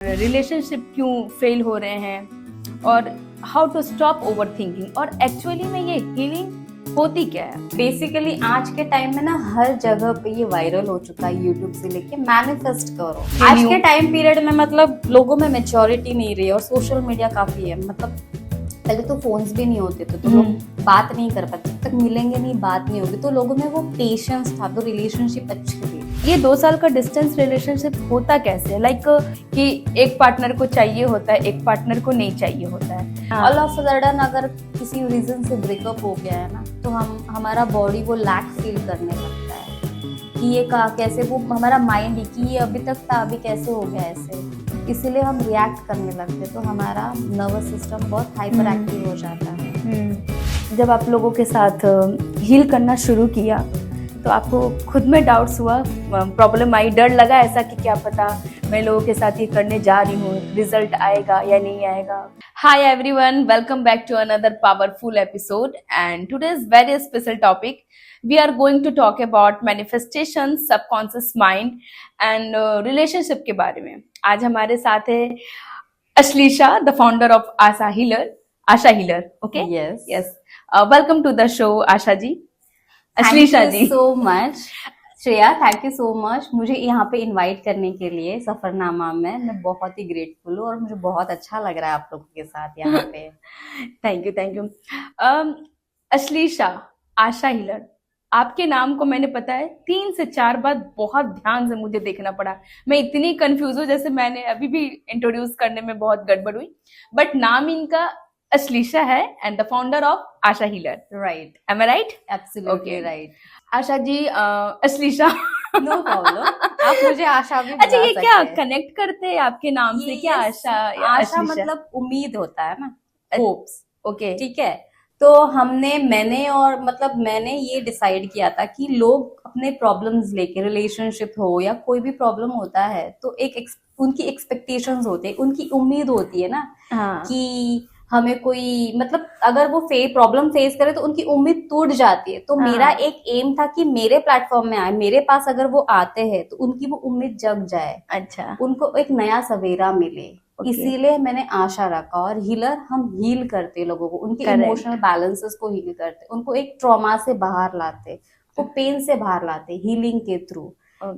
Relationship क्यों fail हो रहे हैं और how to stop overthinking और एक्चुअली में ये हीलिंग होती क्या है। बेसिकली आज के टाइम में ना हर जगह पे ये वायरल हो चुका है, यूट्यूब से लेके मैनिफेस्ट करो। आज के टाइम पीरियड में मतलब लोगों में मेच्योरिटी नहीं रही और सोशल मीडिया काफी है। मतलब पहले तो फोन्स भी नहीं होते थे तो लोग बात नहीं कर पाते, जब तक मिलेंगे नहीं बात नहीं होगी, तो लोगों में वो पेशेंस था, तो रिलेशनशिप अच्छी थी। ये 2 साल का डिस्टेंस रिलेशनशिप होता कैसे, लाइक कि एक पार्टनर को चाहिए होता है, एक पार्टनर को नहीं चाहिए होता है। ऑल ऑफ सडन अगर किसी रीजन से ब्रेकअप हो गया है ना, तो हमारा बॉडी वो लैक फील करने लगता है कि ये कैसे, वो हमारा माइंड ही कि ये अभी तक था, अभी कैसे हो गया ऐसे, इसीलिए हम रिएक्ट करने लगते, तो हमारा नर्वस सिस्टम बहुत हाइपर एक्टिव हो जाता है। जब आप लोगों के साथ हील करना शुरू किया तो आपको खुद में डाउट्स हुआ, प्रॉब्लम आई, डर लगा ऐसा कि क्या पता मैं लोगों के साथ ये करने जा रही हूँ, रिजल्ट आएगा या नहीं आएगा। Hi everyone, welcome back to another powerful episode and today's very special topic we are going to talk about manifestation, subconscious mind and relationship के बारे में। आज हमारे साथ है Ashlisha, the founder of Asha healer. Okay, yes, welcome to the show Asha ji, Ashlisha ji. So much Shreya, thank you so much मुझे यहाँ पे इनवाइट करने के लिए सफरनामा में। मैं बहुत ही ग्रेटफुल हूँ और मुझे बहुत अच्छा लग रहा है आप लोगों के साथ यहाँ पे। Thank you. Ashlisha, Asha healer, आपके नाम को मैंने पता है 3 से 4 बार बहुत ध्यान से मुझे देखना पड़ा। मैं इतनी कंफ्यूज हूँ, जैसे मैंने अभी भी इंट्रोड्यूस करने में बहुत गड़बड़ हुई, बट नाम इनका अश्लीषा है and the founder of Asha healer, right? Am I right? Absolutely right. Asha ji, Ashlisha, no problem, आप मुझे आशा भी अच्छा, ये क्या सकते हैं। कनेक्ट करते हैं आपके नाम से क्या? आशा, आशा मतलब उम्मीद होता है ना, होप्स। ओके, ठीक है, तो मैंने ये डिसाइड किया था कि लोग अपने प्रॉब्लम्स लेके, रिलेशनशिप हो या कोई भी प्रॉब्लम होता है, तो उनकी एक्सपेक्टेशंस होते हैं, उनकी उम्मीद होती है ना। हाँ, कि हमें कोई, मतलब अगर वो प्रॉब्लम फेस करे तो उनकी उम्मीद टूट जाती है। तो हाँ, मेरा एक एम था कि मेरे प्लेटफॉर्म में आए, मेरे पास अगर वो आते हैं तो उनकी वो उम्मीद जग जाए, अच्छा, उनको एक नया सवेरा मिले। इसीलिए मैंने आशा रखा। और हीलर, हम हील करते लोगों को, उनके इमोशनल बैलेंसेस को हील करते, उनको एक ट्रॉमा से बाहर लाते, वो पेन से बाहर लाते हीलिंग के थ्रू।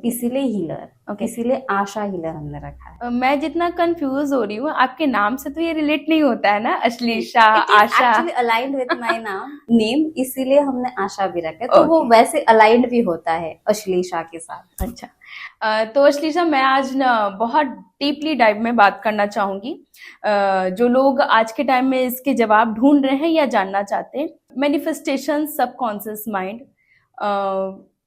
इसीलिए हीलर, इसीलिए आशा हीलर हमने रखा है। मैं जितना कंफ्यूज हो रही हूँ, आपके नाम से तो ये रिलेट नहीं होता है ना, Ashlisha, Asha. Actually aligned with my name, इसीलिए हमने आशा भी रखा है। तो वो वैसे अलाइंड भी होता है अश्लीषा के साथ। अच्छा, तो अश्लीषा, मैं आज ना बहुत डीपली डाइव में बात करना चाहूंगी। जो लोग आज के टाइम में इसके जवाब ढूंढ रहे हैं या जानना चाहते हैं, मैनिफेस्टेशन, सबकॉन्शियस माइंड,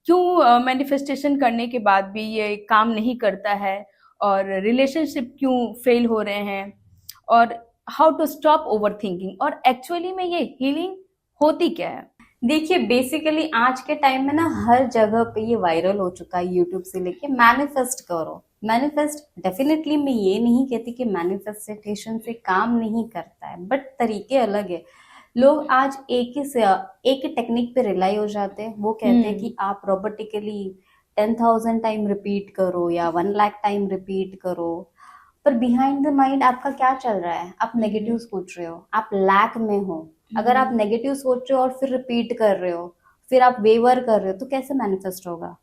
क्यों मैनिफेस्टेशन करने के बाद भी ये काम नहीं करता है और रिलेशनशिप क्यों फेल हो रहे हैं और how to stop overthinking और एक्चुअली में ये हीलिंग होती क्या है। देखिए, बेसिकली आज के टाइम में ना हर जगह पे ये वायरल हो चुका है, यूट्यूब से लेके मैनिफेस्ट करो। मैनिफेस्ट, डेफिनेटली मैं ये नहीं कहती कि मैनिफेस्टेशन से काम नहीं करता है, बट तरीके अलग है। लोग आज एक ही टेक्निक पे रिलाई हो जाते हैं। वो कहते हैं कि आप रोबोटिकली 10,000 टाइम रिपीट करो या 1 लाख टाइम रिपीट करो, पर बिहाइंड द माइंड आपका क्या चल रहा है? आप नेगेटिव सोच रहे हो, आप लैक में हो। अगर आप नेगेटिव सोच रहे हो और फिर रिपीट कर रहे हो, फिर आप वेवर कर रहे हो, तो कैसे मैनिफेस्ट होगा?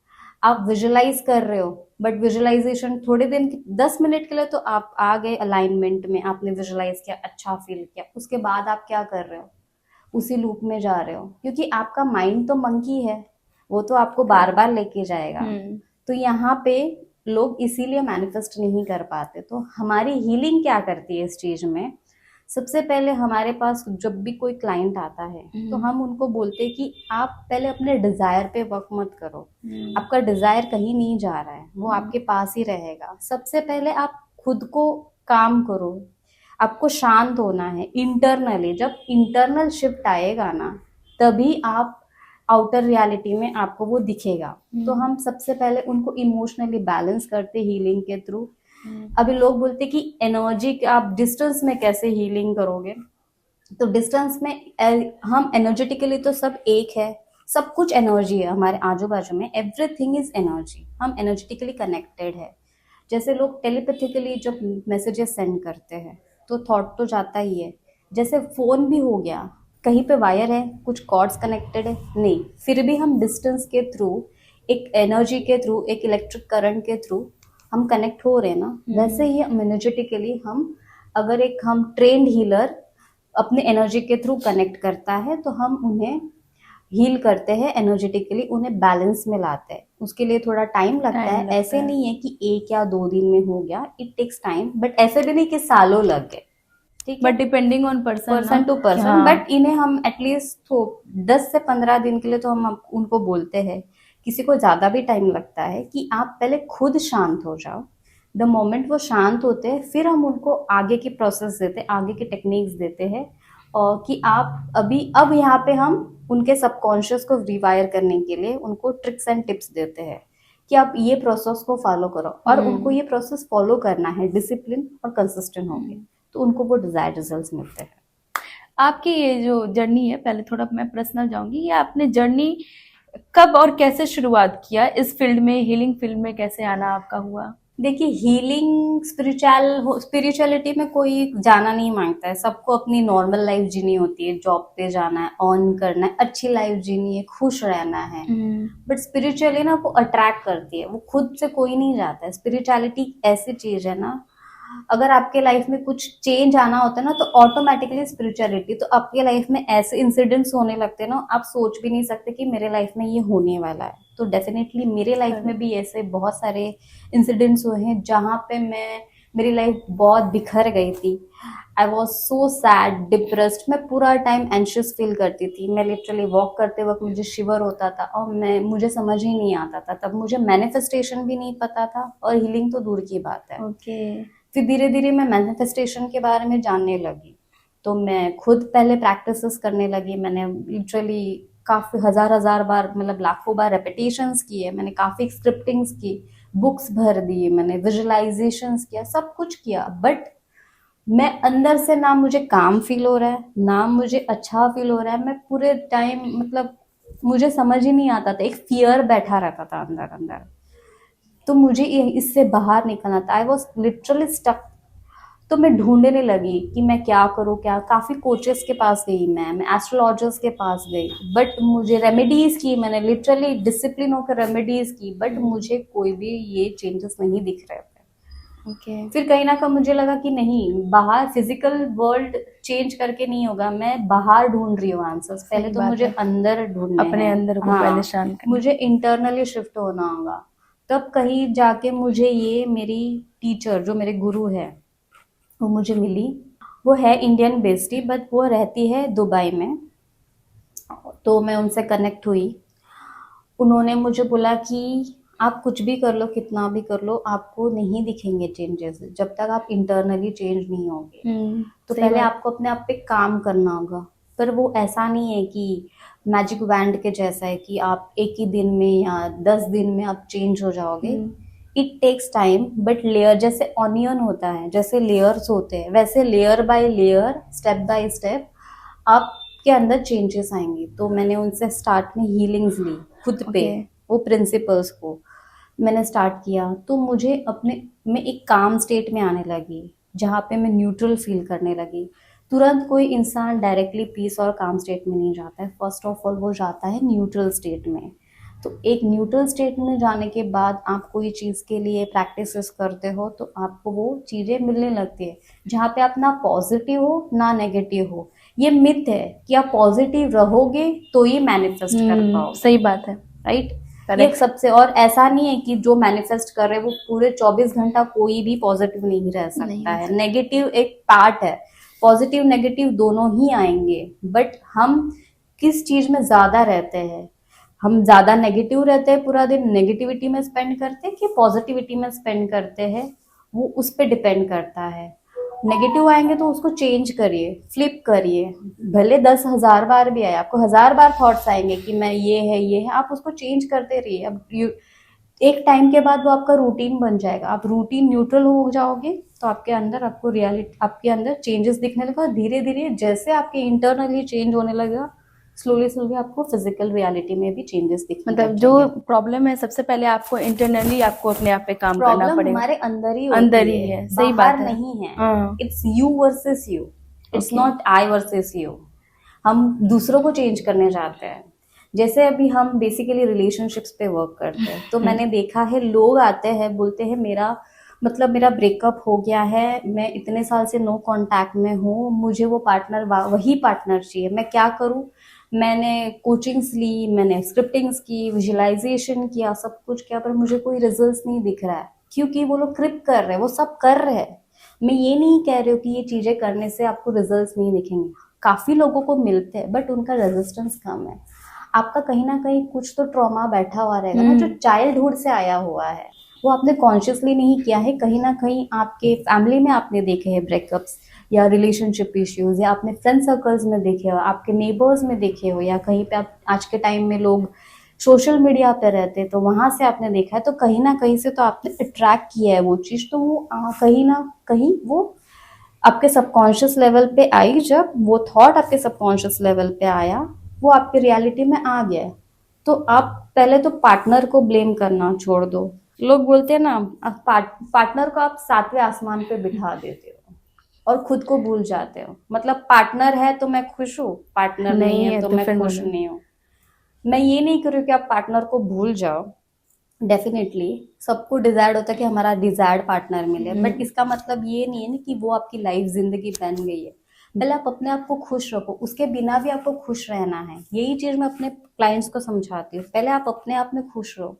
आप विजुलाइज कर रहे हो, बट विजुलाइजेशन थोड़े दिन 10 मिनट के लिए तो आप आ गए अलाइनमेंट में, आपने विजुलाइज किया, अच्छा फील किया, उसके बाद आप क्या कर रहे हो? उसी लूप में जा रहे हो, क्योंकि आपका माइंड तो मंकी है, वो तो आपको बार बार लेके जाएगा। तो यहाँ पे लोग इसीलिए मैनिफेस्ट नहीं कर पाते। तो हमारी हीलिंग क्या करती है इस चीज में? सबसे पहले हमारे पास जब भी कोई क्लाइंट आता है तो हम उनको बोलते हैं कि आप पहले अपने डिजायर पे वर्क मत करो। आपका डिजायर कहीं नहीं जा रहा है, वो आपके पास ही रहेगा। सबसे पहले आप खुद को काम करो, आपको शांत होना है इंटरनली। जब इंटरनल शिफ्ट आएगा ना, तभी आप आउटर रियलिटी में आपको वो दिखेगा। तो हम सबसे पहले उनको इमोशनली बैलेंस करते हीलिंग के थ्रू। अभी लोग बोलते कि एनर्जी, आप डिस्टेंस में कैसे हीलिंग करोगे? तो डिस्टेंस में हम एनर्जेटिकली तो सब एक है, सब कुछ एनर्जी है हमारे आजू बाजू में, एवरीथिंग इज एनर्जी, हम एनर्जेटिकली कनेक्टेड है। जैसे लोग टेलीपैथिकली जब मैसेजेस सेंड करते हैं तो थॉट तो जाता ही है। जैसे फ़ोन भी हो गया, कहीं पे वायर है, कुछ कॉर्ड्स कनेक्टेड है नहीं, फिर भी हम डिस्टेंस के थ्रू, एक एनर्जी के थ्रू, एक इलेक्ट्रिक करंट के थ्रू हम कनेक्ट हो रहे हैं ना। वैसे ही एनर्जेटिकली अगर हम ट्रेंड हीलर अपने एनर्जी के थ्रू कनेक्ट करता है तो हम उन्हें हील करते हैं एनर्जेटिकली, उन्हें बैलेंस में लाते हैं। उसके लिए थोड़ा टाइम लगता है, ऐसे नहीं है कि 1 या 2 दिन में हो गया, इट टेक्स टाइम, बट ऐसे भी नहीं कि सालों लग गए, ठीक है, but depending on person to person. But इन्हें हम एटलीस्ट 10 से 15 दिन के लिए तो हम उनको बोलते हैं। किसी को ज्यादा भी टाइम लगता है कि आप पहले खुद शांत हो जाओ। द मोमेंट वो शांत होते हैं फिर हम उनको आगे की प्रोसेस देते हैं, आगे की टेक्निक्स देते हैं, और कि आप अब यहाँ पे हम उनके सबकॉन्शियस को रिवायर करने के लिए उनको ट्रिक्स एंड टिप्स देते हैं कि आप ये प्रोसेस को फॉलो करो, और उनको ये प्रोसेस फॉलो करना है डिसिप्लिन और कंसिस्टेंट होंगे तो उनको वो डिजायर्ड रिजल्ट्स मिलते हैं। आपकी ये जो जर्नी है, पहले थोड़ा मैं पर्सनल जाऊंगी, ये आपने जर्नी कब और कैसे शुरुआत किया इस फील्ड में, हीलिंग फील्ड में कैसे आना आपका हुआ? देखिए, हीलिंग स्पिरिचुअलिटी में कोई जाना नहीं मांगता है, सबको अपनी नॉर्मल लाइफ जीनी होती है, जॉब पे जाना है, अर्न करना है, अच्छी लाइफ जीनी है, खुश रहना है। बट स्पिरिचुअली ना वो अट्रैक्ट करती है, वो खुद से कोई नहीं जाता है। स्पिरिचुअलिटी ऐसी चीज है ना, अगर आपके लाइफ में कुछ चेंज आना होता है ना तो ऑटोमेटिकली स्पिरिचुअलिटी, तो आपके लाइफ में ऐसे इंसिडेंट्स होने लगते हैं ना, आप सोच भी नहीं सकते कि मेरे लाइफ में ये होने वाला है। तो डेफिनेटली मेरे लाइफ में भी ऐसे बहुत सारे इंसिडेंट्स हुए हैं जहाँ पे मेरी लाइफ बहुत बिखर गई थी। I was so sad, depressed, मैं पूरा टाइम एंशियस फील करती थी। मैं लिटरली वॉक करते वक्त मुझे शिवर होता था और मुझे समझ ही नहीं आता था। तब मुझे मैनिफेस्टेशन भी नहीं पता था और हीलिंग तो दूर की बात है। फिर धीरे धीरे मैं मैनिफेस्टेशन के बारे में जानने लगी, तो मैं खुद पहले प्रैक्टिसेस करने लगी। मैंने लिटरली काफ़ी हजार बार, मतलब लाखों बार रेपिटेशंस किए, मैंने काफ़ी स्क्रिप्टिंग्स की, बुक्स भर दी, मैंने विजुअलाइजेशंस किया, सब कुछ किया। बट मैं अंदर से ना मुझे काम फील हो रहा है, ना मुझे अच्छा फील हो रहा है। मैं पूरे टाइम, मतलब मुझे समझ ही नहीं आता था, एक फियर बैठा रहता था अंदर अंदर। तो मुझे इससे बाहर निकलना था। I was literally stuck. तो मैं ढूंढने लगी कि मैं क्या करूँ, क्या। काफ़ी कोचेस के पास गई, मैं एस्ट्रोलॉजर्स के पास गई, बट मुझे रेमेडीज़ की, मैंने लिटरली डिसिप्लिन होकर रेमेडीज़ की, बट मुझे कोई भी ये चेंजेस नहीं दिख रहे थे। फिर कहीं ना कहीं मुझे लगा कि नहीं, बाहर फिजिकल वर्ल्ड चेंज करके नहीं होगा, मैं बाहर ढूंढ रही हूँ आंसर्स। पहले तो मुझे अंदर ढूंढने अपने अंदर को पहले शांत करना, मुझे इंटरनली शिफ्ट होना होगा। तब कहीं जाके मुझे ये मेरी टीचर, जो मेरे गुरु है, वो मुझे मिली। वो है इंडियन बेस्ड ही, बट वो रहती है दुबई में। तो मैं उनसे कनेक्ट हुई। उन्होंने मुझे बोला कि आप कुछ भी कर लो, कितना भी कर लो, आपको नहीं दिखेंगे चेंजेस जब तक आप इंटरनली चेंज नहीं होगे। तो पहले आपको अपने आप पे काम करना होगा। पर वो ऐसा नहीं है कि मैजिक वैंड के जैसा है कि आप एक ही दिन में या 10 दिन में आप चेंज हो जाओगे। It takes time, but layer, जैसे ऑनियन होता है, जैसे लेयर्स होते हैं, वैसे layer by layer, step by step आपके अंदर चेंजेस आएंगे। तो मैंने उनसे स्टार्ट में हीलिंग्स ली खुद पे, वो प्रिंसिपल्स को मैंने स्टार्ट किया। तो मुझे मैं एक काम स्टेट में आने लगी, जहाँ पे मैं न्यूट्रल फील करने लगी। तुरंत कोई इंसान डायरेक्टली पीस और काम स्टेट में नहीं जाता है। फर्स्ट ऑफ ऑल वो जाता है न्यूट्रल स्टेट में। तो एक न्यूट्रल स्टेट में जाने के बाद आप कोई चीज़ के लिए प्रैक्टिसेस करते हो तो आपको वो चीज़ें मिलने लगती है, जहाँ पे आप ना पॉजिटिव हो ना नेगेटिव हो। ये मिथ है कि आप पॉजिटिव रहोगे तो ही मैनिफेस्ट कर पाओ। सही बात है, राइट। ये सबसे, और ऐसा नहीं है कि जो मैनिफेस्ट कर रहे हैं वो पूरे 24 घंटा कोई भी पॉजिटिव नहीं रह सकता है। नेगेटिव एक पार्ट है, पॉजिटिव नेगेटिव दोनों ही आएंगे। बट हम किस चीज में ज्यादा रहते हैं, हम ज्यादा नेगेटिव रहते हैं, पूरा दिन नेगेटिविटी में स्पेंड करते हैं, कि पॉजिटिविटी में स्पेंड करते हैं, वो उस पर डिपेंड करता है। नेगेटिव आएंगे तो उसको चेंज करिए, फ्लिप करिए। भले 10,000 बार भी आए, आपको 1000 बार थॉट्स आएंगे कि मैं ये है, आप उसको चेंज करते रहिए। अब एक टाइम के बाद वो आपका रूटीन बन जाएगा। आप रूटीन न्यूट्रल हो जाओगे तो आपके अंदर, आपको रियलिटी, आपके अंदर चेंजेस दिखने लगा। धीरे धीरे जैसे आपके इंटरनली चेंज होने लगेगा, स्लोली स्लोली आपको फिजिकल रियलिटी में भी चेंजेस दिखने मतलब लग जो जाएंगे। प्रॉब्लम है सबसे पहले आपको इंटरनली आपको अपने आप पे काम करना प्रॉब्लम पड़ेगा। हमारे अंदर ही अंदर होती ही है, है, सही बाहर बात है। नहीं है। हाँ। It's you versus you, it's Okay. Not I versus you. हम दूसरों को चेंज करने जाते हैं। जैसे अभी हम बेसिकली रिलेशनशिप्स पे वर्क करते हैं, तो मैंने देखा है लोग आते हैं बोलते हैं मेरा ब्रेकअप हो गया है, मैं इतने साल से नो कांटेक्ट में हूँ, मुझे वो पार्टनर वही पार्टनर चाहिए, मैं क्या करूँ। मैंने कोचिंग्स ली, मैंने स्क्रिप्टिंग्स की, विजुअलाइजेशन किया, सब कुछ किया, पर मुझे कोई रिजल्ट्स नहीं दिख रहा है, क्योंकि वो लोग क्रिप कर रहे हैं, वो सब कर रहे हैं। मैं ये नहीं कह रही हूँ कि ये चीजें करने से आपको रिजल्ट्स नहीं दिखेंगे, काफी लोगों को मिलते हैं, बट उनका रेजिस्टेंस कम है। आपका कहीं ना कहीं कुछ तो ट्रॉमा बैठा हुआ रहेगा ना, जो चाइल्डहुड से आया हुआ है, वो आपने कॉन्शियसली नहीं किया है। कहीं ना कहीं आपके फैमिली में आपने देखे हैं ब्रेकअप्स या रिलेशनशिप इश्यूज, या आपने फ्रेंड सर्कल्स में देखे हो, आपके नेबर्स में देखे हो, या कहीं पे आप आज के टाइम में लोग सोशल मीडिया पे रहते हैं तो वहां से आपने देखा है, तो कहीं ना कहीं से तो आपने अट्रैक्ट किया है वो चीज, तो वो कहीं ना कहीं वो आपके सबकॉन्शियस लेवल पे आई। जब वो थॉट आपके सबकॉन्शियस लेवल पे आया, वो आपके रियलिटी में आ गया है। तो आप पहले तो पार्टनर को ब्लेम करना छोड़ दो। लोग बोलते हैं ना, पार्टनर को आप सातवें आसमान पे बिठा देते हो और खुद को भूल जाते हो। मतलब पार्टनर है तो मैं खुश हूँ, पार्टनर नहीं है तो मैं फिर खुश मतलब नहीं हूँ। मैं ये नहीं करूँ कि आप पार्टनर को भूल जाओ। डेफिनेटली सबको डिजायर्ड होता है कि हमारा डिजायर्ड पार्टनर मिले, बट इसका मतलब ये नहीं है ना कि वो आपकी लाइफ जिंदगी बन गई है। पहले आप अपने आप को खुश रखो, उसके बिना भी आपको खुश रहना है। यही चीज मैं अपने क्लाइंट्स को समझाती हूँ, पहले आप अपने आप में खुश रहो,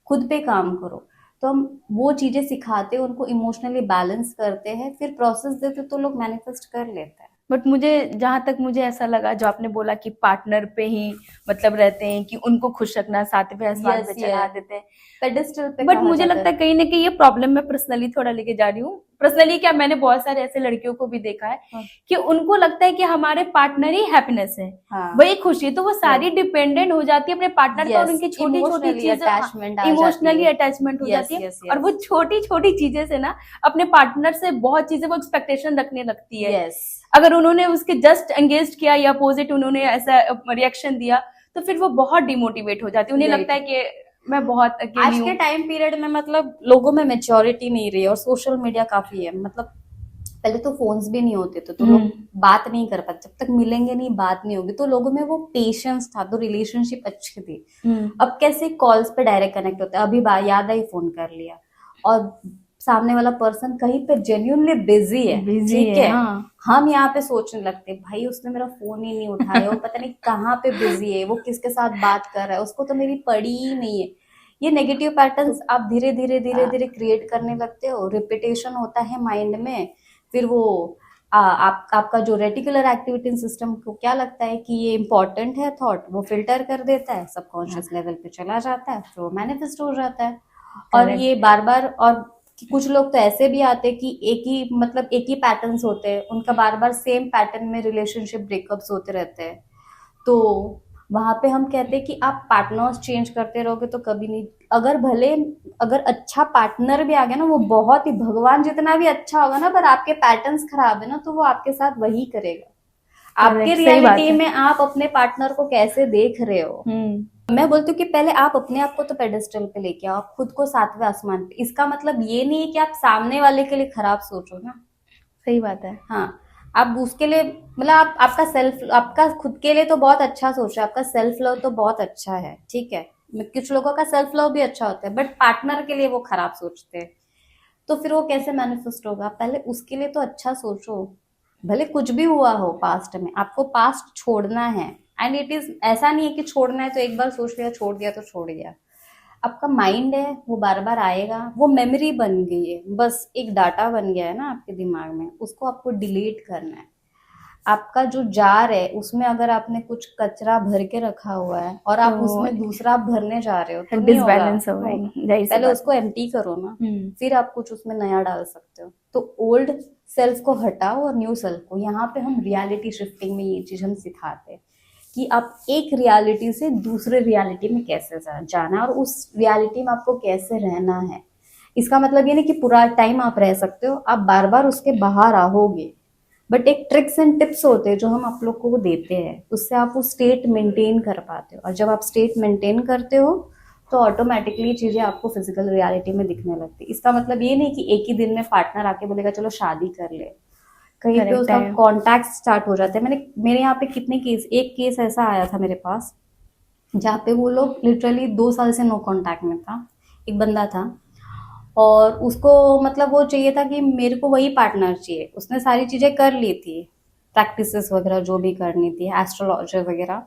खुद पे काम करो। तो हम वो चीजें सिखाते हैं, उनको इमोशनली बैलेंस करते हैं, फिर प्रोसेस देते तो लोग मैनिफेस्ट कर लेते हैं। बट मुझे जहाँ तक मुझे ऐसा लगा, जो आपने बोला कि पार्टनर पे ही मतलब रहते हैं कि उनको खुश रखना, सातवें आसमान पे चढ़ा देते हैं, पेडेस्टल पे बट कहा मुझे जाता लगता है कहीं ना कहीं ये प्रॉब्लम मैं पर्सनली थोड़ा लेके जा रही हूँ। पर्सनली क्या, मैंने बहुत सारे ऐसे लड़कियों को भी देखा है हाँ। कि उनको लगता है कि हमारे पार्टनर ही हैप्पीनेस है, हाँ। वही खुशी है, तो वो सारी डिपेंडेंट हो जाती है अपने पार्टनर पर, और Yes, उनकी छोटी छोटी emotionally चीजें attachment आ इमोशनली जाती है। अटैचमेंट हो Yes, जाती है, yes, और yes. वो छोटी छोटी चीजें से ना अपने पार्टनर से बहुत चीजें वो एक्सपेक्टेशन रखने लगती है। Yes. अगर उन्होंने उसके जस्ट एंगेज किया या अपोजिट उन्होंने ऐसा रिएक्शन दिया, तो फिर वो बहुत डिमोटिवेट हो जाती है, उन्हें Right. लगता है कि मैं बहुत अकेली आज के हूँ। टाइम पीरियड में मतलब लोगों में मेच्योरिटी नहीं रही, और सोशल मीडिया काफी है। मतलब पहले तो फोन्स भी नहीं होते थे, तो लोग बात नहीं कर पाते, जब तक मिलेंगे नहीं बात नहीं होगी, तो लोगों में वो पेशेंस था, तो रिलेशनशिप अच्छी थी। अब कैसे कॉल्स पे डायरेक्ट कनेक्ट होता है, अभी याद आई फोन कर लिया, और सामने वाला पर्सन कहीं पे जेन्युइनली बिजी है, ठीक है। हाँ। हम यहाँ पे सोचने लगते भाई उसने मेरा फोन ही नहीं उठाया, वो पता नहीं कहाँ पे बिजी है, वो किसके साथ बात कर रहा है, उसको तो मेरी पड़ी ही नहीं है। ये नेगेटिव पैटर्न्स आप धीरे धीरे क्रिएट करने लगते हो, रिपीटेशन होता है माइंड में। फिर वो आपका जो रेटिकुलर एक्टिविटी सिस्टम को क्या लगता है कि ये इंपॉर्टेंट है थॉट, वो फिल्टर कर देता है, सबकॉन्शियस लेवल पे चला जाता है, फिर वो मैनिफेस्ट हो जाता है। और Correct. ये बार बार, और कुछ लोग तो ऐसे भी आते हैं कि एक ही पैटर्न्स होते हैं उनका, बार बार सेम पैटर्न में रिलेशनशिप ब्रेकअप्स होते रहते हैं। तो वहां पे हम कहते हैं कि आप पार्टनर्स चेंज करते रहोगे तो कभी नहीं, अगर अच्छा पार्टनर भी आ गया ना, वो बहुत ही भगवान जितना भी अच्छा होगा ना, पर आपके पैटर्न्स खराब है ना, तो वो आपके साथ वही करेगा। आपके सही बात रियलिटी है। में आप अपने पार्टनर को कैसे देख रहे हो। मैं बोलती हूँ कि पहले आप अपने आप को तो पेडेस्टल पे लेके आओ, आप खुद को सातवें आसमान पे। इसका मतलब ये नहीं है कि आप सामने वाले के लिए खराब सोचो ना। सही बात है। हाँ, आप उसके लिए मतलब आपका खुद के लिए तो बहुत अच्छा सोच रहे हो, आपका सेल्फ लव तो बहुत अच्छा है, ठीक है। कुछ लोगों का सेल्फ लव भी अच्छा होता है, बट पार्टनर के लिए वो खराब सोचते हैं, तो फिर वो कैसे मैनिफेस्ट होगा। पहले उसके लिए तो अच्छा सोचो, भले कुछ भी हुआ हो पास्ट में, आपको पास्ट छोड़ना है। एंड इट इज ऐसा नहीं है कि छोड़ना है तो एक बार सोच लिया छोड़ दिया तो छोड़ दिया। आपका माइंड है वो बार बार आएगा, वो मेमोरी बन गई है, बस एक डाटा बन गया है ना आपके दिमाग में, उसको आपको डिलीट करना है। आपका जो जार है उसमें अगर आपने कुछ कचरा भर के रखा हुआ है और आप तो उसमें दूसरा भरने जा रहे हो तो नहीं डिसबैलेंस होगा। हो जाएगी। पहले उसको एम्प्टी करो ना, फिर आप कुछ उसमें नया डाल सकते हो। तो ओल्ड सेल्फ को हटाओ और न्यू सेल्फ को। यहाँ पे हम रियलिटी शिफ्टिंग में ये चीज हम सिखाते हैं कि आप एक रियलिटी से दूसरे रियलिटी में कैसे जाना है और उस रियलिटी में आपको कैसे रहना है। इसका मतलब ये नहीं कि पूरा टाइम आप रह सकते हो, आप बार बार उसके बाहर आओगे, बट एक ट्रिक्स एंड टिप्स होते हैं जो हम आप लोग को देते हैं, उससे आप वो स्टेट मेंटेन कर पाते हो, और जब आप स्टेट मेंटेन करते हो तो ऑटोमेटिकली चीजें आपको फिजिकल रियलिटी में दिखने लगती है। इसका मतलब ये नहीं कि एक ही दिन में पार्टनर आके बोलेगा चलो शादी कर ले, कहीं पे करेक्ट उसका है। कॉन्टैक्ट स्टार्ट हो जाते हैं। मेरे यहाँ पे कितने केस, एक केस ऐसा आया था मेरे पास जहाँ पे वो लोग लिटरली 2 साल से नो कांटेक्ट में था, एक बंदा था, और उसको मतलब वो चाहिए था कि मेरे को वही पार्टनर चाहिए, उसने सारी चीजें कर ली थी, प्रैक्टिसेस वगैरह जो भी करनी थी, एस्ट्रोलॉजर वगैरह,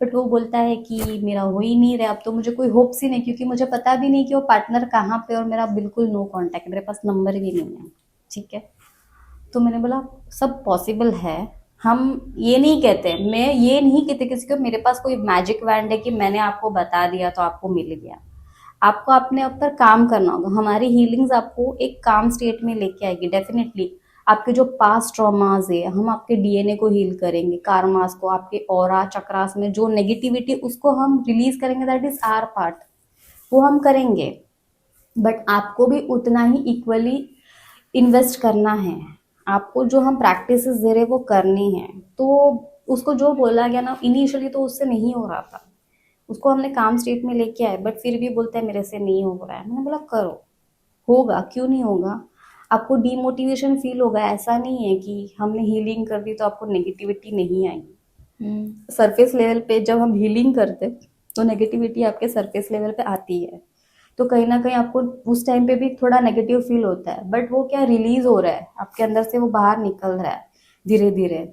बट वो बोलता है कि मेरा हो ही नहीं रहा, अब तो मुझे कोई होप्स ही नहीं, क्योंकि मुझे पता भी नहीं कि वो पार्टनर कहाँ पे, और मेरा बिल्कुल नो कांटेक्ट, मेरे पास नंबर भी नहीं है। ठीक है, तो मैंने बोला सब पॉसिबल है, हम ये नहीं कहते, मैं ये नहीं कहते किसी को मेरे पास कोई मैजिक वैंड है कि मैंने आपको बता दिया तो आपको मिल गया। आपको अपने ऊपर काम करना होगा, हमारी हीलिंग्स आपको एक काम स्टेट में लेके आएगी डेफिनेटली। आपके जो पास्ट ट्रॉमास है, हम आपके डीएनए को हील करेंगे, कार्मास को, आपके ऑरा चक्रास में जो नेगेटिविटी उसको हम रिलीज करेंगे, दैट इज आवर पार्ट, वो हम करेंगे। बट आपको भी उतना ही इक्वली इन्वेस्ट करना है, आपको जो हम प्रैक्टिसेस दे रहे हैं वो करनी है। तो उसको जो बोला गया ना इनिशियली तो उससे नहीं हो रहा था, उसको हमने काम स्टेट में लेके आए, बट फिर भी बोलता है मेरे से नहीं हो रहा है। मैंने बोला करो, होगा, क्यों नहीं होगा। आपको डीमोटिवेशन फील होगा, ऐसा नहीं है कि हमने हीलिंग कर दी तो आपको नेगेटिविटी नहीं आएगी। सरफेस लेवल पे जब हम हीलिंग करते तो नेगेटिविटी आपके सरफेस लेवल पे आती है, तो कहीं ना कहीं आपको उस टाइम पे भी थोड़ा नेगेटिव फील होता है, बट वो क्या रिलीज हो रहा है आपके अंदर से, वो बाहर निकल रहा है धीरे धीरे।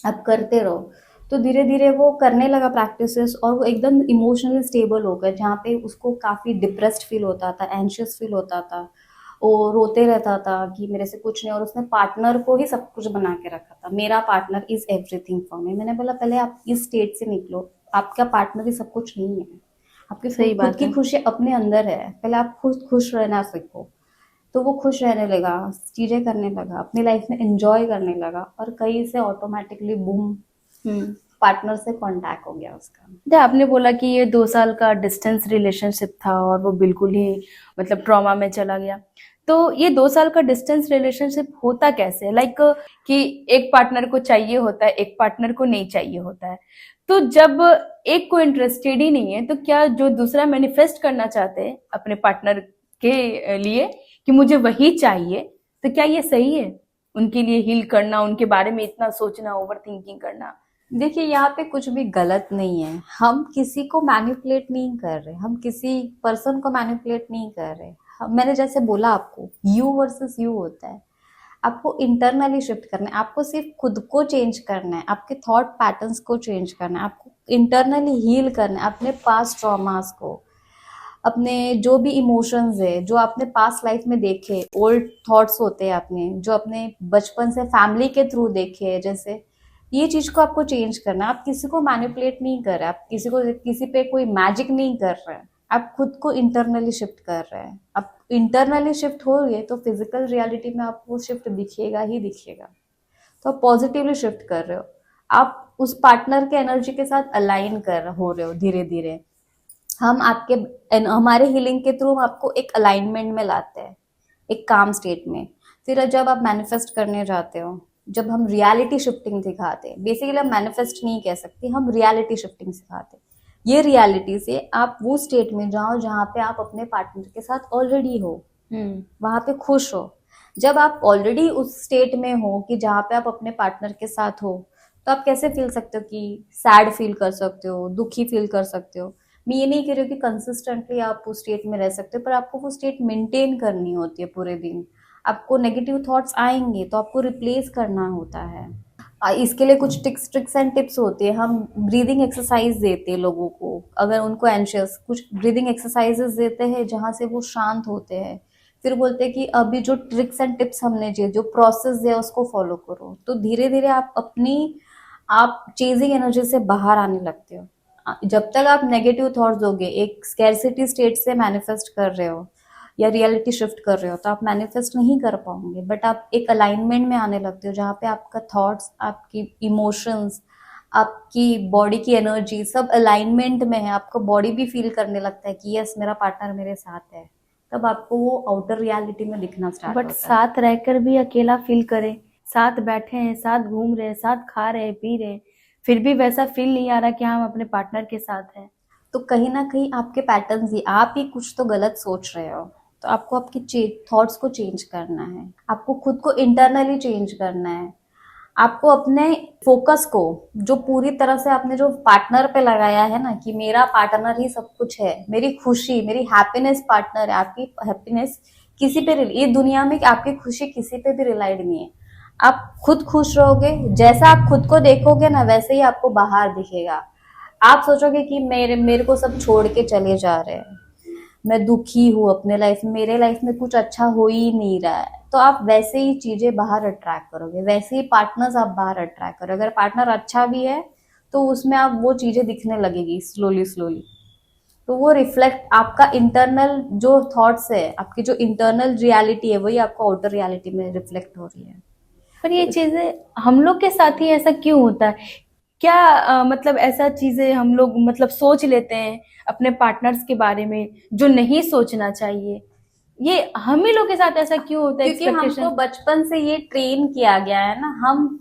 आप करते रहो तो धीरे धीरे वो करने लगा प्रैक्टिसेस, और वो एकदम इमोशनली स्टेबल हो गया, जहाँ पे उसको काफ़ी डिप्रेस्ड फील होता था, एंशियस फील होता था, वो रोते रहता था कि मेरे से कुछ नहीं, और उसने पार्टनर को ही सब कुछ बना के रखा था, मेरा partner is everything for me. मैंने बोला पहले आप इस स्टेट से निकलो, आपका पार्टनर ही सब कुछ नहीं है, आपकी सही खुद बात की है। खुशी अपने अंदर है, पहले आप खुद खुश रहना सीखो। तो वो खुश रहने लगा, चीजें करने लगा, अपनी लाइफ में एंजॉय करने लगा, और कहीं से ऑटोमेटिकली बूम हम्म। पार्टनर से कांटेक्ट हो गया उसका। जैसे आपने बोला कि ये 2 साल का डिस्टेंस रिलेशनशिप था और वो बिल्कुल ही मतलब ट्रॉमा में चला गया। तो ये 2 साल का डिस्टेंस रिलेशनशिप होता कैसे है? लाइक कि एक पार्टनर को चाहिए होता है, एक पार्टनर को नहीं चाहिए होता है। तो जब एक को इंटरेस्टेड ही नहीं है, तो क्या जो दूसरा मैनिफेस्ट करना चाहते हैं अपने पार्टनर के लिए कि मुझे वही चाहिए, तो क्या ये सही है उनके लिए हील करना, उनके बारे में इतना सोचना, ओवर थिंकिंग करना? देखिए यहाँ पे कुछ भी गलत नहीं है, हम किसी को मैनिपुलेट नहीं कर रहे, हम किसी पर्सन को मैनिपुलेट नहीं कर रहे। मैंने जैसे बोला आपको यू वर्सेस यू होता है, आपको इंटरनली शिफ्ट करना है, आपको सिर्फ खुद को चेंज करना है, आपके थॉट पैटर्न्स को चेंज करना है, आपको इंटरनली हील करना है अपने पास्ट ट्रॉमास को, अपने जो भी इमोशंस है जो आपने पास्ट लाइफ में देखे, ओल्ड थॉट्स होते हैं आपने जो अपने बचपन से फैमिली के थ्रू देखे हैं, जैसे ये चीज को आपको चेंज करना है। आप किसी को मैनिपुलेट नहीं कर रहे, आप किसी पे कोई मैजिक नहीं कर रहे हैं, आप खुद को इंटरनली शिफ्ट कर रहे हैं। आप इंटरनली शिफ्ट हो गए तो फिजिकल रियलिटी में आपको शिफ्ट दिखेगा ही दिखेगा। तो आप पॉजिटिवली शिफ्ट कर रहे हो, आप उस पार्टनर के एनर्जी के साथ अलाइन कर हो रहे हो धीरे धीरे। हम आपके हमारे हीलिंग के थ्रू हम आपको एक अलाइनमेंट में लाते हैं, एक काम स्टेट में। फिर जब आप मैनिफेस्ट करने जाते हो, जब हम रियलिटी शिफ्टिंग सिखाते हैं, बेसिकली हम मैनिफेस्ट नहीं कह सकते, हम रियलिटी शिफ्टिंग सिखाते हैं। ये रियलिटी से आप वो स्टेट में जाओ जहाँ पे आप अपने पार्टनर के साथ ऑलरेडी हो, वहां पे खुश हो। जब आप ऑलरेडी उस स्टेट में हो कि जहाँ पे आप अपने पार्टनर के साथ हो, तो आप कैसे फील सकते हो कि सैड फील कर सकते हो, दुखी फील कर सकते हो। मैं ये नहीं कह रही हूँ कि कंसिस्टेंटली आप उस स्टेट में रह सकते हो, पर आपको वो स्टेट मेंटेन करनी होती है पूरे दिन। आपको नेगेटिव थॉट्स आएंगे तो आपको रिप्लेस करना होता है। इसके लिए कुछ ट्रिक्स एंड टिप्स होती है। हम ब्रीदिंग एक्सरसाइज देते हैं लोगों को, अगर उनको एंशियस, कुछ ब्रीदिंग एक्सरसाइजेस देते हैं जहाँ से वो शांत होते हैं। फिर बोलते हैं कि अभी जो ट्रिक्स एंड टिप्स हमने जो प्रोसेस दिया उसको फॉलो करो, तो धीरे धीरे आप चेजिंग एनर्जी से बाहर आने लगते हो। जब तक आप नेगेटिव थॉट्स दोगे, एक स्कैरसिटी स्टेट से मैनिफेस्ट कर रहे हो या रियलिटी शिफ्ट कर रहे हो, तो आप मैनिफेस्ट नहीं कर पाओगे। बट आप एक अलाइनमेंट में आने लगते हो जहाँ पे आपका थॉट्स, आपकी इमोशंस, आपकी बॉडी की एनर्जी सब अलाइनमेंट में है। आपको बॉडी भी फील करने लगता है कि यस मेरा पार्टनर मेरे साथ है, तब आपको वो आउटर रियलिटी में दिखना स्टार्ट बट होता है। साथ रहकर भी अकेला फील करे, साथ बैठे हैं, साथ घूम रहे हैं, साथ खा रहे हैं, पी रहे हैं, फिर भी वैसा फील नहीं आ रहा कि हम अपने पार्टनर के साथ हैं। तो कहीं ना कहीं आपके पैटर्न्स ही, आप ही कुछ तो गलत सोच रहे हो। तो आपको आपके थॉट्स को चेंज करना है, आपको खुद को इंटरनली चेंज करना है। आपको अपने फोकस को, जो पूरी तरह से आपने जो पार्टनर पे लगाया है ना, कि मेरा पार्टनर ही सब कुछ है, मेरी खुशी, मेरी हैप्पीनेस पार्टनर है। आपकी हैप्पीनेस किसी पे ये दुनिया में आपकी खुशी किसी पे भी रिलाइड नहीं है। आप खुद खुश रहोगे, जैसा आप खुद को देखोगे ना वैसे ही आपको बाहर दिखेगा। आप सोचोगे कि मेरे मेरे को सब छोड़ के चले जा रहे हैं, मैं दुखी हूँ अपने लाइफ में, मेरे लाइफ में कुछ अच्छा हो ही नहीं रहा है, तो आप वैसे ही चीजें बाहर अट्रैक्ट करोगे, वैसे ही पार्टनर्स आप बाहर अट्रैक्ट करोगे। अगर पार्टनर अच्छा भी है तो उसमें आप वो चीजें दिखने लगेगी स्लोली स्लोली। तो वो रिफ्लेक्ट आपका इंटरनल जो थॉट्स है, आपकी जो इंटरनल रियलिटी है, वही आपको आउटर रियलिटी में रिफ्लेक्ट हो रही है। पर ये चीजें हम लोग के साथ ही ऐसा क्यों होता है? क्या मतलब ऐसा चीजें हम लोग मतलब सोच लेते हैं अपने पार्टनर्स के बारे में जो नहीं सोचना चाहिए? ये हम ही लोग के साथ ऐसा क्यों होता है? क्योंकि हमको एक्सपेक्टेशन। बचपन से ये ट्रेन किया गया है ना,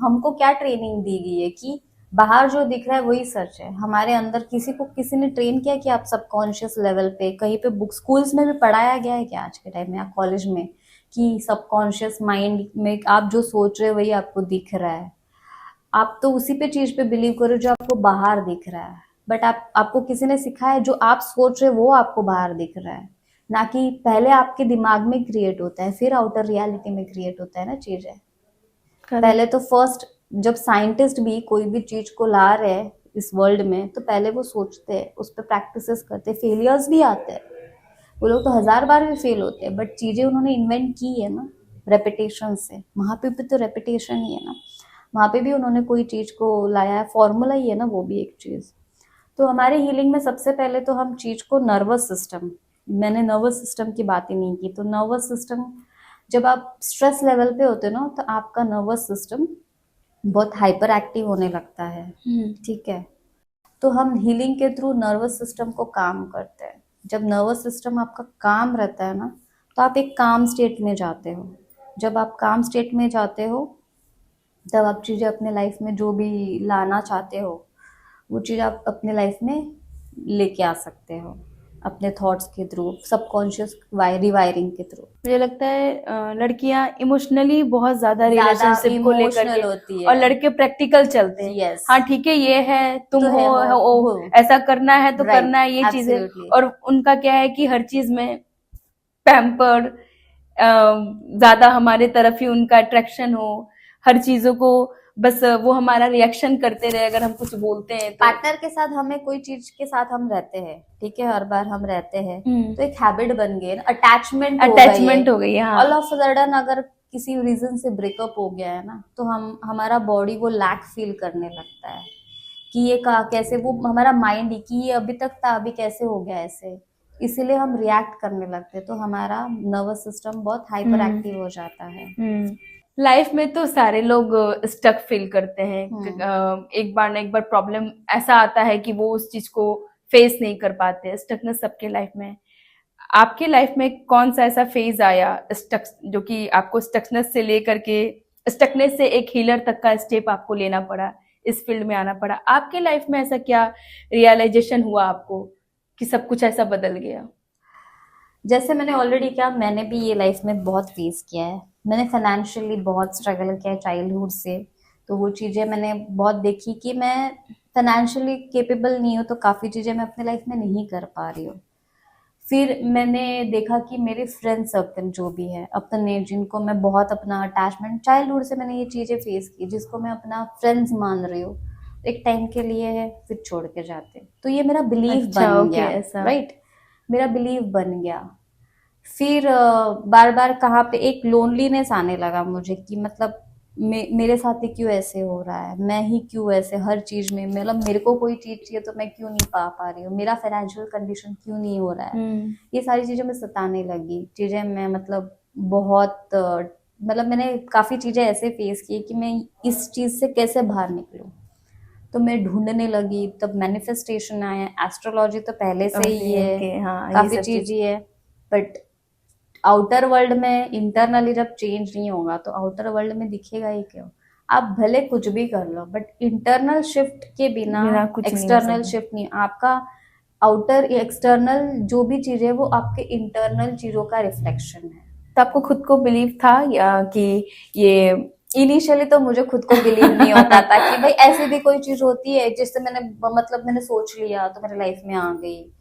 हमको क्या ट्रेनिंग दी गई है कि बाहर जो दिख रहा है वही सच है। हमारे अंदर किसी को किसी ने ट्रेन किया कि आप सबकॉन्शियस लेवल पे कहीं पे बुक स्कूल्स में भी पढ़ाया गया है क्या आज के टाइम में या कॉलेज में, कि सबकॉन्शियस माइंड में आप जो सोच रहे हो वही आपको दिख रहा है। आप तो उसी पे चीज पे बिलीव करो जो आपको बाहर दिख रहा है। बट आपको किसी ने सिखाया है जो आप सोच रहे हो वो आपको बाहर दिख रहा है, ना कि पहले आपके दिमाग में क्रिएट होता है फिर आउटर रियलिटी में क्रिएट होता है ना चीजें। पहले तो फर्स्ट जब साइंटिस्ट भी कोई भी चीज को ला रहे हैं इस वर्ल्ड में, तो पहले वो सोचते हैं, उस पर प्रैक्टिसेस करते हैं, फेलियर्स भी आते हैं, वो लोग तो 1000 बार भी फेल होते हैं, बट चीजें उन्होंने इन्वेंट की है ना रेपिटेशन से। वहां पे भी तो रेपिटेशन ही है ना, वहां पे भी उन्होंने कोई चीज को लाया है, फॉर्मूला ही है ना वो भी एक चीज। तो हमारे हीलिंग में सबसे पहले तो हम चीज को नर्वस सिस्टम, मैंने नर्वस सिस्टम की बात ही नहीं की, तो नर्वस सिस्टम जब आप स्ट्रेस लेवल पे होते हो ना तो आपका नर्वस सिस्टम बहुत हाइपर एक्टिव होने लगता है। ठीक है, तो हम हीलिंग के थ्रू नर्वस सिस्टम को काम करते हैं। जब नर्वस सिस्टम आपका काम रहता है ना तो आप एक काम स्टेट में जाते हो। जब आप काम स्टेट में जाते हो तब आप चीज़ें अपने लाइफ में जो भी लाना चाहते हो वो चीज़ आप अपने लाइफ में लेके आ सकते हो अपने थॉट्स के थ्रू, सबकॉन्शियस रिवायरिंग के थ्रू। मुझे लगता है लड़कियां इमोशनली बहुत ज्यादा रिलेशनशिप को लेकर के, इमोशनल होती है। और लड़के प्रैक्टिकल चलते हैं। Yes. हाँ ठीक है, ये है, तुम तो है, हो। ऐसा करना है तो Right. करना है, ये चीजें। Absolutely. और उनका क्या है कि हर चीज में पैम्पर्ड, ज्यादा हमारे तरफ ही उनका अट्रैक्शन हो, हर चीजों को बस वो हमारा रिएक्शन करते रहे अगर हम कुछ बोलते हैं तो। पार्टनर के साथ हमें कोई चीज के साथ हम रहते हैं, ठीक है, हर बार हम रहते हैं तो एक हैबिट बन गई, अटैचमेंट हो गई। हाँ, ऑल ऑफ सडन अगर किसी रीजन से ब्रेकअप हो गया है ना तो हमारा बॉडी वो लैक फील करने लगता है कि ये कैसे, वो हमारा माइंड ही कि ये अभी तक था अभी कैसे हो गया ऐसे, इसीलिए हम रिएक्ट करने लगते हैं। तो हमारा नर्वस सिस्टम बहुत हाइपर एक्टिव हो जाता है। लाइफ में तो सारे लोग स्टक फील करते हैं। एक बार ना एक बार प्रॉब्लम ऐसा आता है कि वो उस चीज को फेस नहीं कर पाते। स्टकनेस सबके लाइफ में। आपके लाइफ में कौन सा ऐसा फेज आया स्टक, जो कि आपको स्टकनेस से लेकर के, स्टकनेस से एक हीलर तक का स्टेप आपको लेना पड़ा, इस फील्ड में आना पड़ा? आपके लाइफ में ऐसा क्या रियलाइजेशन हुआ आपको कि सब कुछ ऐसा बदल गया? जैसे मैंने ऑलरेडी कहा, मैंने भी ये लाइफ में बहुत फेस किया है। मैंने फाइनेंशियली बहुत स्ट्रगल किया है चाइल्डहुड से, तो वो चीज़ें मैंने बहुत देखी कि मैं फाइनेंशियली कैपेबल नहीं हूँ, तो काफ़ी चीज़ें मैं अपने लाइफ में नहीं कर पा रही हूँ। फिर मैंने देखा कि मेरे फ्रेंड सर्कल जो भी है अपने, जिनको मैं बहुत अपना अटैचमेंट, चाइल्डहुड से मैंने ये चीज़ें फेस की, जिसको मैं अपना फ्रेंड्स मान रही हूँ, एक टाइम के लिए है फिर छोड़ के जाते, तो ये मेरा बिलीव बन गया, राइट, मेरा बिलीव बन गया। फिर बार बार कहाँ पे एक लोनलीनेस आने लगा मुझे कि मतलब मेरे साथ ही क्यों ऐसे हो रहा है, मैं ही क्यों ऐसे हर चीज में, मतलब मेरे को कोई चीज चाहिए तो मैं क्यों नहीं पा रही हूँ, मेरा फाइनेंशियल कंडीशन क्यों नहीं हो रहा है। ये सारी चीजें मैं सताने लगी, चीजें मैं मतलब बहुत मतलब मैंने काफी चीजें ऐसे फेस की कि मैं इस चीज से कैसे बाहर निकलूं, तो मैं ढूंढने लगी। तब मैनिफेस्टेशन आया, एस्ट्रोलॉजी तो पहले से ही है, हाँ, काफी चीज ही है, बट आउटर वर्ल्ड में इंटरनली जब चेंज नहीं होगा तो आउटर वर्ल्ड में दिखेगा ही क्यों। आप भले कुछ भी कर लो बट इंटरनल शिफ्ट के बिना बिना कुछ नहीं हो एक्सटर्नल सकता। शिफ्ट नहीं। आपका आउटर एक्सटर्नल जो भी चीज है वो आपके इंटरनल चीजों का रिफ्लेक्शन है। तो आपको खुद को बिलीव था कि ये इनिशियली तो मुझे खुद को बिलीव नहीं होता था कि भाई ऐसी भी कोई चीज होती है जिससे मैंने सोच लिया तो मेरे लाइफ में आ गई,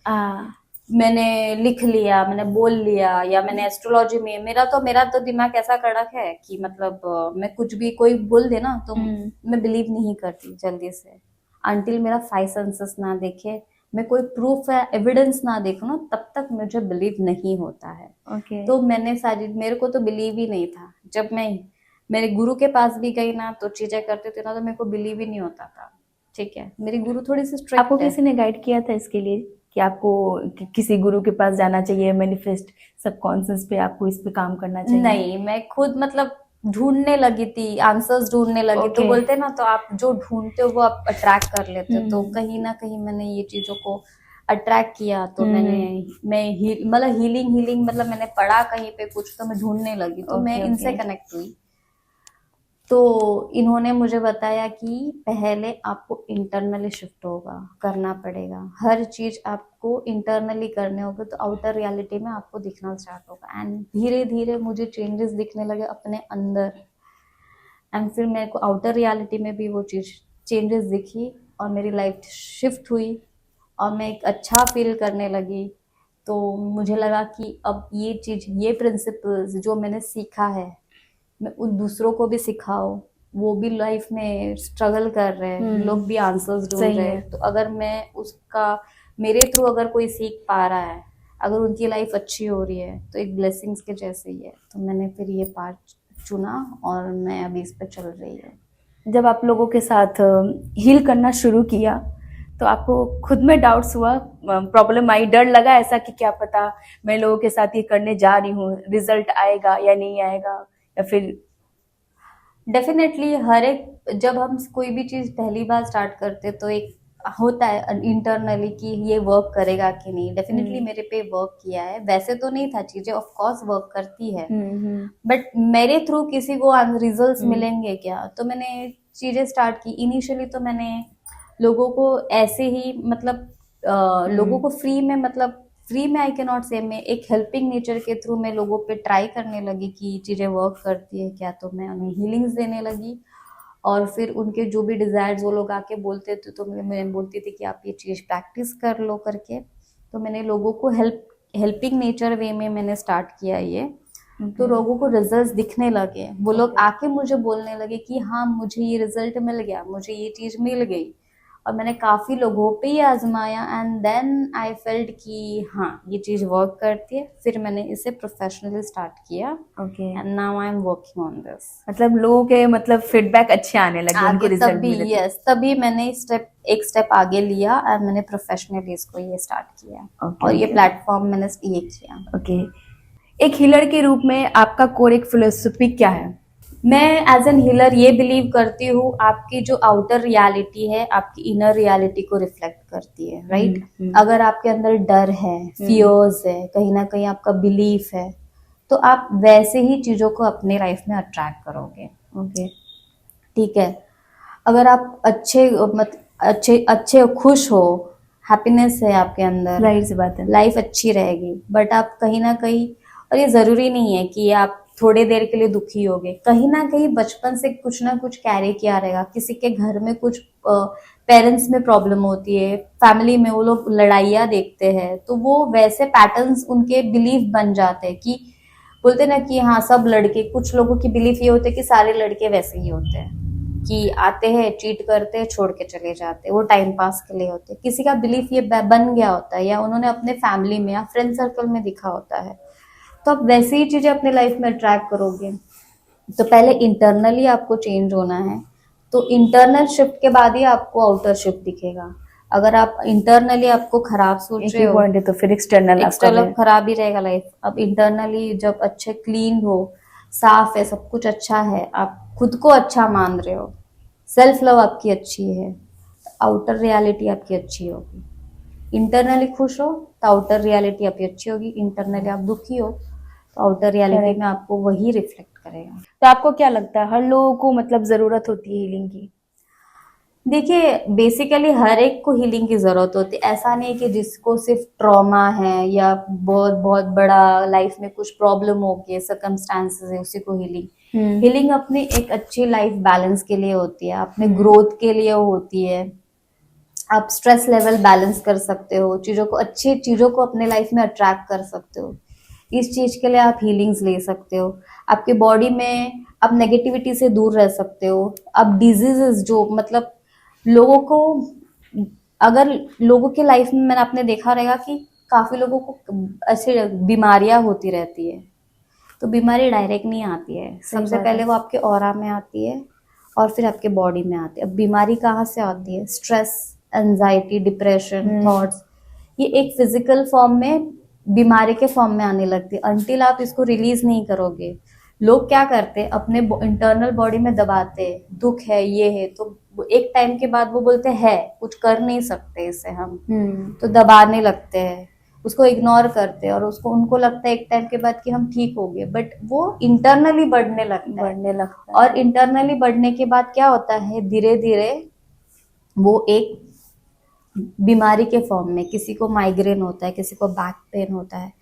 मैंने लिख लिया, मैंने बोल लिया, या मैंने एस्ट्रोलॉजी में मेरा तो दिमाग ऐसा कड़क है कि मैं कुछ भी कोई बोल दे ना तो मैं बिलीव नहीं करती जल्दी से अनटिल मेरा 5 सेंसेस ना देखे, मैं कोई प्रूफ या एविडेंस ना देखूं ना तब तक मुझे बिलीव नहीं होता है। ओके। तो मेरे को तो बिलीव ही नहीं था। जब मैं मेरे गुरु के पास भी गई ना तो चीजें करते थे ना तो मेरे को बिलीव ही नहीं होता था। ठीक है, मेरी गुरु थोड़ी सी आपको स्ट्रिक्ट है। किसी ने गाइड किया था इसके लिए कि आपको किसी गुरु के पास जाना चाहिए, मैनिफेस्ट सबकॉन्शियस पे आपको इस पे काम करना चाहिए? नहीं, मैं खुद ढूंढने लगी थी, आंसर्स ढूंढने लगी। तो Okay. बोलते ना तो आप जो ढूंढते हो वो आप अट्रैक्ट कर लेते हो। तो कहीं ना कहीं मैंने ये चीजों को अट्रैक्ट किया। तो मैं हीलिंग मैंने पढ़ा कहीं पे कुछ तो मैं ढूंढने लगी तो मैं Okay, इनसे okay. कनेक्ट हुई। तो इन्होंने मुझे बताया कि पहले आपको इंटरनली शिफ्ट होगा करना पड़ेगा, हर चीज आपको इंटरनली करने होगा तो आउटर रियलिटी में आपको दिखना स्टार्ट होगा। एंड धीरे धीरे मुझे चेंजेस दिखने लगे अपने अंदर एंड फिर मेरे को आउटर रियलिटी में भी वो चीज चेंजेस दिखी और मेरी लाइफ शिफ्ट हुई और मैं एक अच्छा फील करने लगी। तो मुझे लगा कि अब ये प्रिंसिपल्स जो मैंने सीखा है मैं उन दूसरों को भी सिखाओ, वो भी लाइफ में स्ट्रगल कर रहे हैं, लोग भी आंसर्स ढूंढ सही रहे है। हैं। तो अगर मैं उसका मेरे थ्रू अगर कोई सीख पा रहा है, अगर उनकी लाइफ अच्छी हो रही है तो एक ब्लेसिंग्स के जैसे ही है। तो मैंने फिर ये पार्ट चुना और मैं अभी इस पे चल रही हूँ। जब आप लोगों के साथ हील करना शुरू किया तो आपको खुद में डाउट्स हुआ, प्रॉब्लम आई, डर लगा ऐसा कि क्या पता मैं लोगों के साथ ये करने जा रही हूँ, रिजल्ट आएगा या नहीं आएगा, या फिर? डेफिनेटली हर एक जब हम कोई भी चीज पहली बार स्टार्ट करते तो एक होता है इंटरनली कि ये वर्क करेगा कि नहीं। डेफिनेटली मेरे पे वर्क किया है, वैसे तो नहीं था, चीजें ऑफ कोर्स वर्क करती है बट मेरे थ्रू किसी को रिजल्ट्स मिलेंगे क्या। तो मैंने चीजें स्टार्ट की। इनिशियली तो मैंने लोगों को ऐसे ही लोगों को फ्री में आई कैन नॉट से, मैं एक हेल्पिंग नेचर के थ्रू मैं लोगों पे ट्राई करने लगी कि चीजें वर्क करती है क्या। तो मैं उन्हें हीलिंग्स देने लगी और फिर उनके जो भी डिजायर्स वो लोग आके बोलते थे तो मैं बोलती थी कि आप ये चीज प्रैक्टिस कर लो करके। तो मैंने लोगों को हेल्पिंग नेचर वे में मैंने स्टार्ट किया ये। तो लोगों को रिजल्ट्स दिखने लगे, वो लोग आके मुझे बोलने लगे कि हाँ मुझे ये रिजल्ट मिल गया, मुझे ये चीज मिल गई। और मैंने काफी लोगों पे ही आजमाया एंड देन आई फेल्ट कि हाँ ये चीज वर्क करती है। फिर मैंने इसे प्रोफेशनली स्टार्ट किया okay. And now I am working on this. मतलब लोगों के फीडबैक अच्छे आने लगे, उनको आगे रिजल्ट तभी मिले थे। तभी मैंने एक स्टेप आगे लिया और मैंने प्रोफेशनली इसको ये स्टार्ट किया। Okay, और ये okay. प्लेटफॉर्म मैंने ये किया। ओके। एक हीलर के रूप में आपका कोर एक फिलोसफी क्या है? मैं एज एन हीलर ये बिलीव करती हूँ आपकी जो आउटर रियलिटी है आपकी इनर रियलिटी को रिफ्लेक्ट करती है, राइट। अगर आपके अंदर डर है, फियर्स है, कहीं ना कहीं आपका बिलीफ है तो आप वैसे ही चीजों को अपने लाइफ में अट्रैक्ट करोगे। ओके। ठीक है, अगर आप अच्छे खुश हो, हैप्पीनेस है आपके अंदर, जाहिर सी बात है। लाइफ अच्छी रहेगी। बट आप कहीं ना कहीं, और ये जरूरी नहीं है कि आप थोड़ी देर के लिए दुखी होगे, कहीं ना कहीं बचपन से कुछ ना कुछ कैरी किया रहेगा। किसी के घर में कुछ पेरेंट्स में प्रॉब्लम होती है, फैमिली में वो लोग लड़ाइयाँ देखते हैं तो वो वैसे पैटर्न्स उनके बिलीफ बन जाते हैं कि बोलते ना कि हाँ सब लड़के, कुछ लोगों की बिलीफ ये होते हैं कि सारे लड़के वैसे ही होते हैं कि आते हैं चीट करते हैं छोड़ के चले जाते हैं, वो टाइम पास के लिए होते हैं। किसी का बिलीफ ये बन गया होता है या उन्होंने अपने फैमिली में या फ्रेंड सर्कल में दिखा होता है। तो आप वैसे ही चीजें अपने लाइफ में अट्रैक्ट करोगे। तो पहले इंटरनली आपको चेंज होना है, तो इंटरनल शिफ्ट के बाद ही आपको आउटर शिफ्ट दिखेगा। अगर आप इंटरनली आपको खराब सोच रहे हो पॉइंट है तो फिर एक्सटर्नल खराब ही रहेगा लाइफ। अब इंटरनली जब अच्छे क्लीन हो, साफ है, सब कुछ अच्छा है, आप खुद को अच्छा मान रहे हो, सेल्फ लव आपकी अच्छी है, आउटर रियलिटी आपकी अच्छी होगी। इंटरनली खुश हो तो आउटर रियलिटी आपकी अच्छी होगी। इंटरनली आप दुखी हो तो आउटर रियलिटी Correct. में आपको वही रिफ्लेक्ट करेगा। तो आपको क्या लगता है हर लोगों को मतलब जरूरत होती है हीलिंग की? देखिए, बेसिकली हर एक को हीलिंग की जरूरत होती है। ऐसा नहीं है कि जिसको सिर्फ ट्रॉमा है या बहुत बहुत बड़ा लाइफ में कुछ प्रॉब्लम हो गई, सर्कमस्टांसेस है, उसी को हीलिंग। हीलिंग अपनी एक अच्छी लाइफ बैलेंस के लिए होती है, अपने ग्रोथ के लिए होती है। आप स्ट्रेस लेवल बैलेंस कर सकते हो, चीजों को, अच्छी चीजों को अपने लाइफ में अट्रैक्ट कर सकते हो। इस चीज के लिए आप हीलिंग्स ले सकते हो। आपके बॉडी में आप नेगेटिविटी से दूर रह सकते हो। आप डिजीजेस जो मतलब लोगों को, अगर लोगों के लाइफ में मैंने आपने देखा रहेगा कि काफी लोगों को ऐसे बीमारियां होती रहती है, तो बीमारी डायरेक्ट नहीं आती है। सबसे बात पहले है। वो आपके ऑरा में आती है और फिर आपके बॉडी में आती है। अब बीमारी कहाँ से आती है? स्ट्रेस, एंजाइटी, डिप्रेशन, थॉट्स, ये एक फिजिकल फॉर्म में बीमारी के फॉर्म में आने लगती है। अनटिल आप इसको रिलीज नहीं करोगे, लोग क्या करते हैं, अपने इंटरनल बॉडी में दबाते हैं, दुख है, ये है, तो एक टाइम के बाद वो बोलते हैं कुछ कर नहीं सकते इसे हम, तो दबाने लगते हैं, उसको इग्नोर करते हैं और उसको, उनको लगता है एक टाइम के बाद कि हम ठीक हो गए, बट वो इंटरनली बढ़ने लगता है। बढ़ने लगता है। और इंटरनली बढ़ने के बाद क्या होता है, धीरे धीरे वो एक बीमारी के फॉर्म में, किसी को माइग्रेन होता है, किसी को बैक पेन होता है,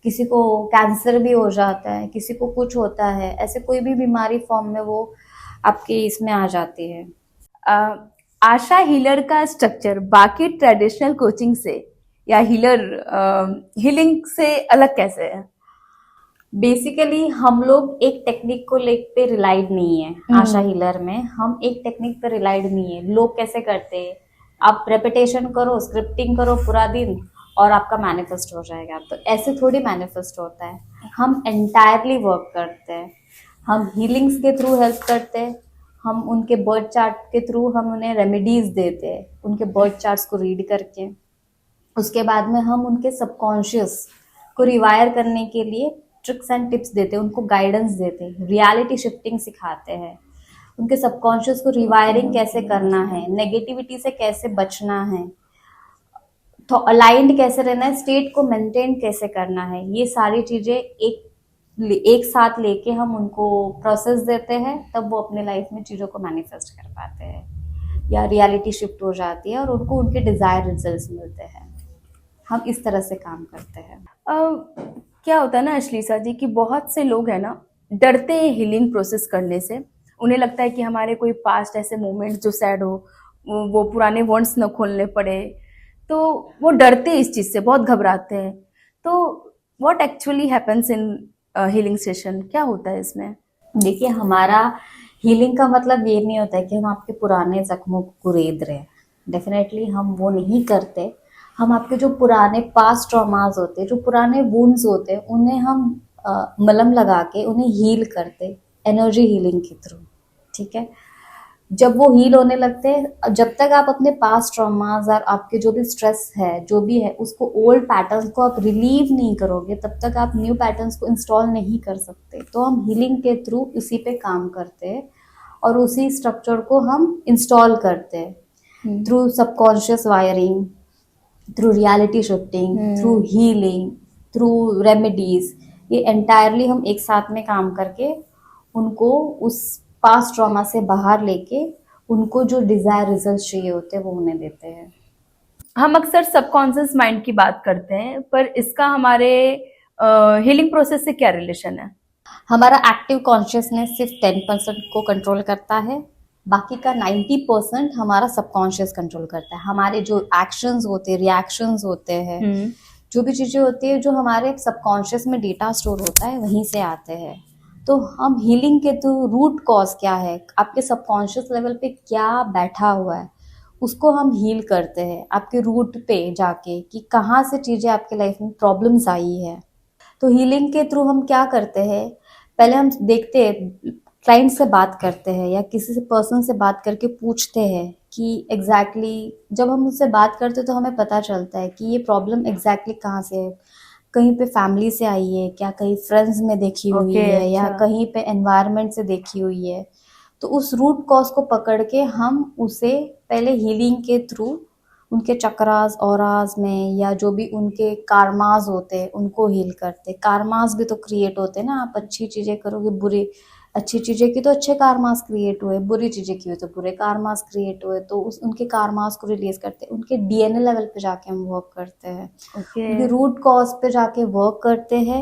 किसी को कैंसर भी हो जाता है, किसी को कुछ होता है, ऐसे कोई भी बीमारी फॉर्म में वो आपके इसमें आ जाती है। आशा हीलर का स्ट्रक्चर बाकी ट्रेडिशनल कोचिंग से या हीलिंग से अलग कैसे है? बेसिकली हम लोग एक टेक्निक को पे रिलाइड नहीं है। आशा हीलर में हम एक टेक्निक पे रिलाइड नहीं है। लोग कैसे करते हैं, आप रेपिटेशन करो, स्क्रिप्टिंग करो पूरा दिन और आपका मैनिफेस्ट हो जाएगा, तो ऐसे थोड़ी मैनिफेस्ट होता है। हम एंटायरली वर्क करते हैं, हम हीलिंग्स के थ्रू हेल्प करते हैं, हम उनके बर्थ चार्ट के थ्रू हम उन्हें रेमेडीज देते हैं, उनके बर्थ चार्ट्स को रीड करके। उसके बाद में हम उनके सबकॉन्शियस को रिवायर करने के लिए ट्रिक्स एंड टिप्स देते हैं, उनको गाइडेंस देते हैं, रियलिटी शिफ्टिंग सिखाते हैं, उनके सबकॉन्शियस को रिवायरिंग कैसे करना है, नेगेटिविटी से कैसे बचना है, तो अलाइंड कैसे रहना है, स्टेट को मेंटेन कैसे करना है, ये सारी चीजें एक साथ लेके हम उनको प्रोसेस देते हैं, तब वो अपने लाइफ में चीजों को मैनिफेस्ट कर पाते हैं या रियलिटी शिफ्ट हो जाती है और उनको उनके डिजायर रिजल्ट्स मिलते हैं। हम इस तरह से काम करते हैं। क्या होता है ना अश्लीषा जी कि बहुत से लोग हैं ना डरते हैं हीलिंग प्रोसेस करने से। उन्हें लगता है कि हमारे कोई पास्ट ऐसे मोमेंट्स जो सैड हो, वो पुराने वॉन्ट्स न खोलने पड़े, तो वो डरते हैं इस चीज़ से, बहुत घबराते हैं। तो what actually happens in healing session, क्या होता है इसमें? देखिए, हमारा हीलिंग का मतलब ये नहीं होता है कि हम आपके पुराने जख्मों को कुरेद रहे हैं। डेफिनेटली हम वो नहीं करते। हम आपके जो पुराने पास्ट ट्रॉमास होते हैं, जो पुराने वुंड्स होते हैं, उन्हें हम मलम लगा के उन्हें हील करते, एनर्जी हीलिंग के थ्रू। ठीक है, जब वो हील होने लगते हैं, जब तक आप अपने पास्ट ट्रॉमास और आपके जो भी स्ट्रेस है, जो भी है, उसको ओल्ड पैटर्न्स को आप रिलीव नहीं करोगे, तब तक आप न्यू पैटर्न्स को इंस्टॉल नहीं कर सकते। तो हम हीलिंग के थ्रू इसी पे काम करते हैं और उसी स्ट्रक्चर को हम इंस्टॉल करते हैं through subconscious wiring, through reality shifting, through healing, through remedies. ये एंटायरली हम एक साथ में काम करके उनको उस पास्ट ट्रॉमा से बाहर लेके उनको जो डिजायर रिजल्ट चाहिए होते हैं वो उन्हें देते हैं। हम अक्सर सबकॉन्शियस माइंड की बात करते हैं, पर इसका हमारे हीलिंग प्रोसेस से क्या रिलेशन है? हमारा एक्टिव कॉन्शियसनेस सिर्फ 10% को कंट्रोल करता है, बाकी का 90% हमारा सबकॉन्शियस कंट्रोल करता है। हमारे जो एक्शंस होते हैं, रिएक्शंस होते हैं, जो भी चीजें होती है, जो हमारे सबकॉन्शियस में डेटा स्टोर होता है, वहीं से आते हैं। तो हम हीलिंग के थ्रू रूट कॉज क्या है, आपके सबकॉन्शियस लेवल पे क्या बैठा हुआ है, उसको हम हील करते हैं आपके रूट पे जाके कि कहाँ से चीजें आपके लाइफ में प्रॉब्लम्स आई है। तो हीलिंग के थ्रू हम क्या करते हैं, पहले हम देखते हैं, क्लाइंट से बात करते हैं या किसी से पर्सन से बात करके पूछते हैं कि एग्जैक्टली जब हम उससे बात करते हैं तो हमें पता चलता है कि ये प्रॉब्लम एग्जैक्टली कहाँ से है। कहीं पे फैमिली से आई है क्या, कहीं फ्रेंड्स में देखी हुई है या कहीं पे एनवायरनमेंट से देखी हुई है। तो उस रूट कॉज को पकड़ के हम उसे पहले हीलिंग के थ्रू उनके चक्रास औरास में, या जो भी उनके कार्मास होते हैं उनको हील करते। कार्मास भी तो क्रिएट होते हैं ना, आप अच्छी चीजें करोगे, बुरी अच्छी चीजें की तो अच्छे कार्मास क्रिएट हुए, बुरी चीजें की हुई तो बुरे कार्मास क्रिएट हुए, तो उनके कार्मास को रिलीज करते हैं। उनके डीएनए लेवल पे जाके हम वर्क करते हैं, ओके। उनके रूट कॉज पे जाके वर्क करते हैं।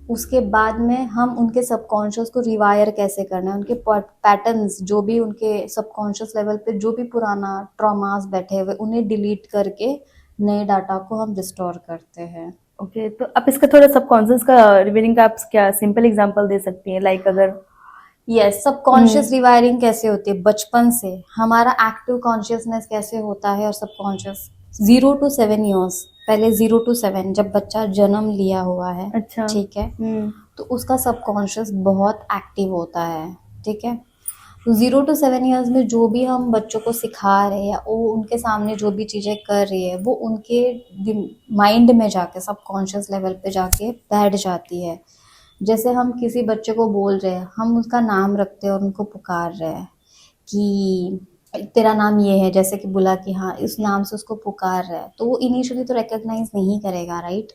उसके बाद में हम उनके सबकॉन्शियस को रिवायर कैसे करना है, उनके पैटर्न्स जो भी उनके सबकॉन्शियस लेवल पे जो भी पुराना ट्रॉमास बैठे हुए उन्हें डिलीट करके नए डाटा को हम रिस्टोर करते हैं। ओके, तो आप इसका थोड़ा सबकॉन्शियस का रिवीलिंग का आप क्या सिंपल एग्जांपल दे सकती हैं, लाइक अगर यस, सबकॉन्शियस रिवायरिंग कैसे होती है, बचपन से हमारा एक्टिव कॉन्शियसनेस कैसे होता है, और सबकॉन्शियस 0 to 7 ईयर्स, पहले 0 to 7 जब बच्चा जन्म लिया हुआ है, अच्छा। ठीक है, तो उसका सबकॉन्शियस बहुत एक्टिव होता है, ठीक है। तो 0 to 7 ईयर्स में जो भी हम बच्चों को सिखा रहे हैं, या वो उनके सामने जो भी चीज़ें कर रही है, वो उनके माइंड में जाके सबकॉन्शियस लेवल पे जाके बैठ जाती है। जैसे हम किसी बच्चे को बोल रहे हैं, हम उसका नाम रखते हैं और उनको पुकार रहे हैं कि तेरा नाम ये है, जैसे कि बोला कि हाँ इस नाम से उसको पुकार रहे हैं, तो वो इनिशियली तो रिकॉग्नाइज नहीं करेगा, राइट।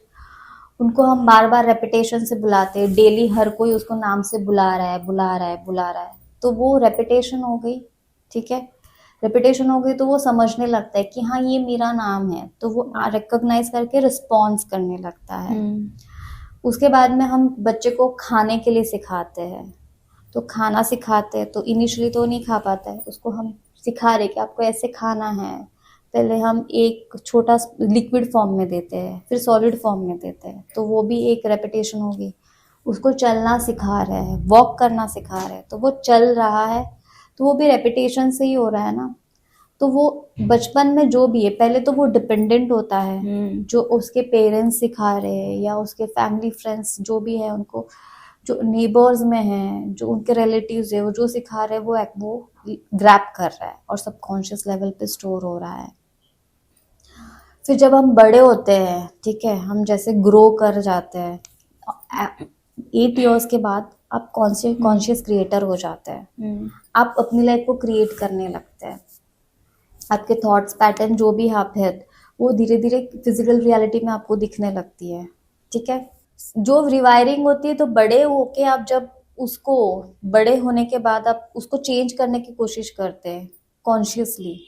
उनको हम बार बार रेपिटेशन से बुलाते हैं, डेली हर कोई उसको नाम से बुला रहा है, बुला रहा है, बुला रहा है, तो वो रेपिटेशन हो गई, ठीक है। रेपिटेशन हो गई तो वो समझने लगता है कि हाँ ये मेरा नाम है, तो वो रिकॉग्नाइज करके रिस्पॉन्स करने लगता है। उसके बाद में हम बच्चे को खाने के लिए सिखाते हैं, तो खाना सिखाते हैं तो इनिशियली तो नहीं खा पाता है, उसको हम सिखा रहे कि आपको ऐसे खाना है। पहले हम एक छोटा लिक्विड फॉर्म में देते हैं, फिर सॉलिड फॉर्म में देते हैं, तो वो भी एक रेपिटेशन होगी। उसको चलना सिखा रहे हैं, वॉक करना सिखा रहे हैं, तो वो चल रहा है, तो वो भी रेपिटेशन से ही हो रहा है ना। तो वो बचपन में जो भी है, पहले तो वो डिपेंडेंट होता है, जो उसके पेरेंट्स सिखा रहे हैं या उसके फैमिली फ्रेंड्स जो भी है उनको, जो नेबर्स में हैं, जो उनके रिलेटिव्स है, वो जो सिखा रहे हैं वो ग्रैब कर रहा है और सबकॉन्शियस लेवल पे स्टोर हो रहा है। फिर जब हम बड़े होते हैं, ठीक है, हम जैसे ग्रो कर जाते हैं, 8 ईयर्स के बाद आप कॉन्शियस क्रिएटर हो जाते हैं। आप अपनी लाइफ को क्रिएट करने लगते हैं। आपके थॉट्स पैटर्न जो भी आप है वो धीरे धीरे फिजिकल रियलिटी में आपको दिखने लगती है, ठीक है। जो रिवायरिंग होती है, तो बड़े होके आप जब उसको, बड़े होने के बाद आप उसको चेंज करने की कोशिश करते हैं कॉन्शियसली,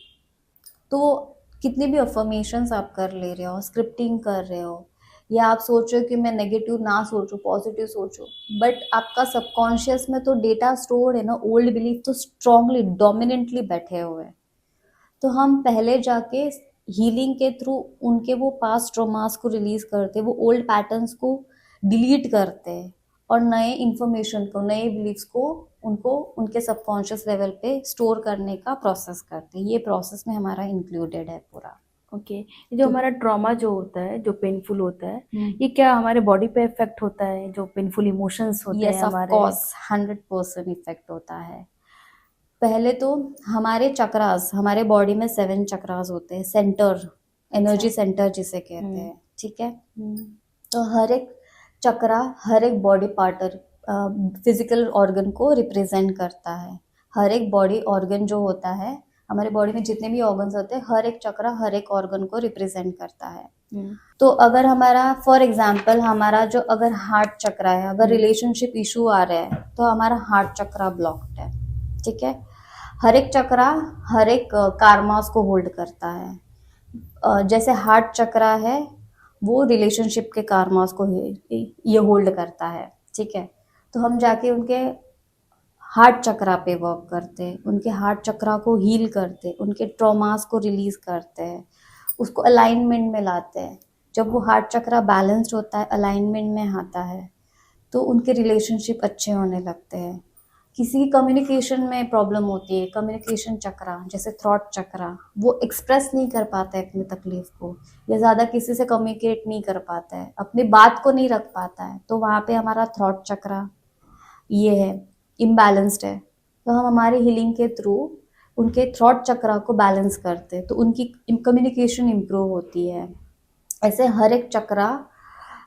तो कितनी भी अफर्मेशंस आप कर ले रहे हो, स्क्रिप्टिंग कर रहे हो, या आप सोच रहे हो कि मैं नेगेटिव ना सोचूं, पॉजिटिव सोचूं, बट आपका सबकॉन्शियस में तो डेटा स्टोर है ना, ओल्ड बिलीफ तो स्ट्रांगली डोमिनेंटली बैठे हुए हैं। तो हम पहले जाके हीलिंग के थ्रू उनके वो पास्ट ट्रॉमास को रिलीज करते, वो ओल्ड पैटर्न्स को डिलीट करते हैं और नए इंफॉर्मेशन को, नए बिलीफ्स को उनको उनके सबकॉन्शियस लेवल पे स्टोर करने का प्रोसेस करते हैं। ये प्रोसेस में हमारा इंक्लूडेड है पूरा। ओके, ये जो हमारा ट्रॉमा जो होता है, जो पेनफुल होता है, ये क्या हमारे बॉडी पे इफेक्ट होता है? जो पेनफुल इमोशंस होते हैं हमारे, ऑफ कोर्स 100% इफेक्ट होता है। पहले तो हमारे चक्रास, हमारे बॉडी में 7 चक्रास होते हैं, सेंटर, एनर्जी सेंटर जिसे कहते हैं, ठीक है। तो हर एक चक्रा हर एक बॉडी पार्ट, फिजिकल ऑर्गन को रिप्रेजेंट करता है। हर एक बॉडी ऑर्गन जो होता है, हमारे बॉडी में जितने भी ऑर्गन्स होते हैं, हर एक चक्रा हर एक ऑर्गन को रिप्रेजेंट करता है। तो अगर हमारा, फॉर एग्जाम्पल, हमारा जो अगर हार्ट चक्रा है, अगर रिलेशनशिप इशू आ रहा है तो हमारा हार्ट चक्रा ब्लॉक्ड है, ठीक है। हर एक चक्रा हर एक कार्मास को होल्ड करता है। जैसे हार्ट चक्रा है वो रिलेशनशिप के कार्मास को ये होल्ड करता है, ठीक है। तो हम जाके उनके हार्ट चक्रा पे वर्क करते हैं, उनके हार्ट चक्रा को हील करते हैं, उनके ट्रॉमास को रिलीज करते हैं, उसको अलाइनमेंट में लाते हैं। जब वो हार्ट चक्रा बैलेंस्ड होता है, अलाइनमेंट में आता है, तो उनके रिलेशनशिप अच्छे होने लगते हैं। किसी की कम्युनिकेशन में प्रॉब्लम होती है, कम्युनिकेशन चक्रा जैसे थ्रॉट चक्रा, वो एक्सप्रेस नहीं कर पाता है अपनी तकलीफ को, या ज़्यादा किसी से कम्युनिकेट नहीं कर पाता है, अपनी बात को नहीं रख पाता है, तो वहाँ पे हमारा थ्रॉट चक्रा ये है, इम्बैलेंस्ड है। तो हम हमारे हीलिंग के थ्रू उनके थ्रॉट चक्रा को बैलेंस करते हैं, तो उनकी कम्युनिकेशन इम्प्रूव होती है। ऐसे हर एक चक्रा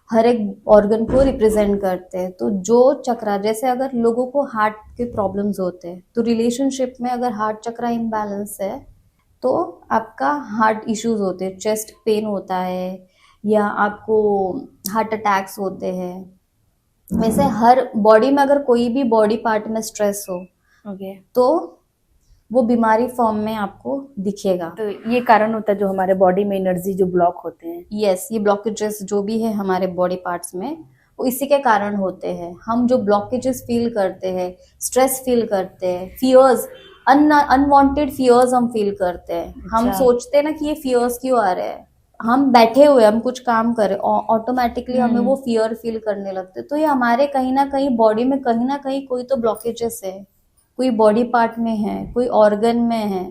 हर एक ऑर्गन को रिप्रेजेंट करते हैं। तो जो चक्रा, जैसे अगर लोगों को हार्ट के प्रॉब्लम्स होते हैं, तो रिलेशनशिप में अगर हार्ट चक्रा इम्बैलेंस है तो आपका हार्ट इश्यूज होते हैं, चेस्ट पेन होता है, या आपको हार्ट अटैक्स होते हैं। वैसे हर बॉडी में अगर कोई भी बॉडी पार्ट में स्ट्रेस हो ओके, तो वो बीमारी फॉर्म में आपको दिखेगा। तो ये कारण होता है जो हमारे बॉडी में एनर्जी जो ब्लॉक होते हैं। यस, ये ब्लॉकेजेस जो भी है हमारे बॉडी पार्ट्स में वो इसी के कारण होते हैं। हम जो ब्लॉकेजेस फील करते हैं, स्ट्रेस फील करते हैं, फियर्स, अनवांटेड फियर्स हम फील करते हैं। हम अच्छा। सोचते हैं ना कि ये फियर्स क्यों आ रहे हैं, हम बैठे हुए हम कुछ काम कर रहे ऑटोमेटिकली हमें वो फियर फील करने लगते हैं। तो ये हमारे कहीं ना कहीं बॉडी में कहीं ना कहीं कोई तो ब्लॉकेजेस है, कोई बॉडी पार्ट में है, कोई ऑर्गन में है।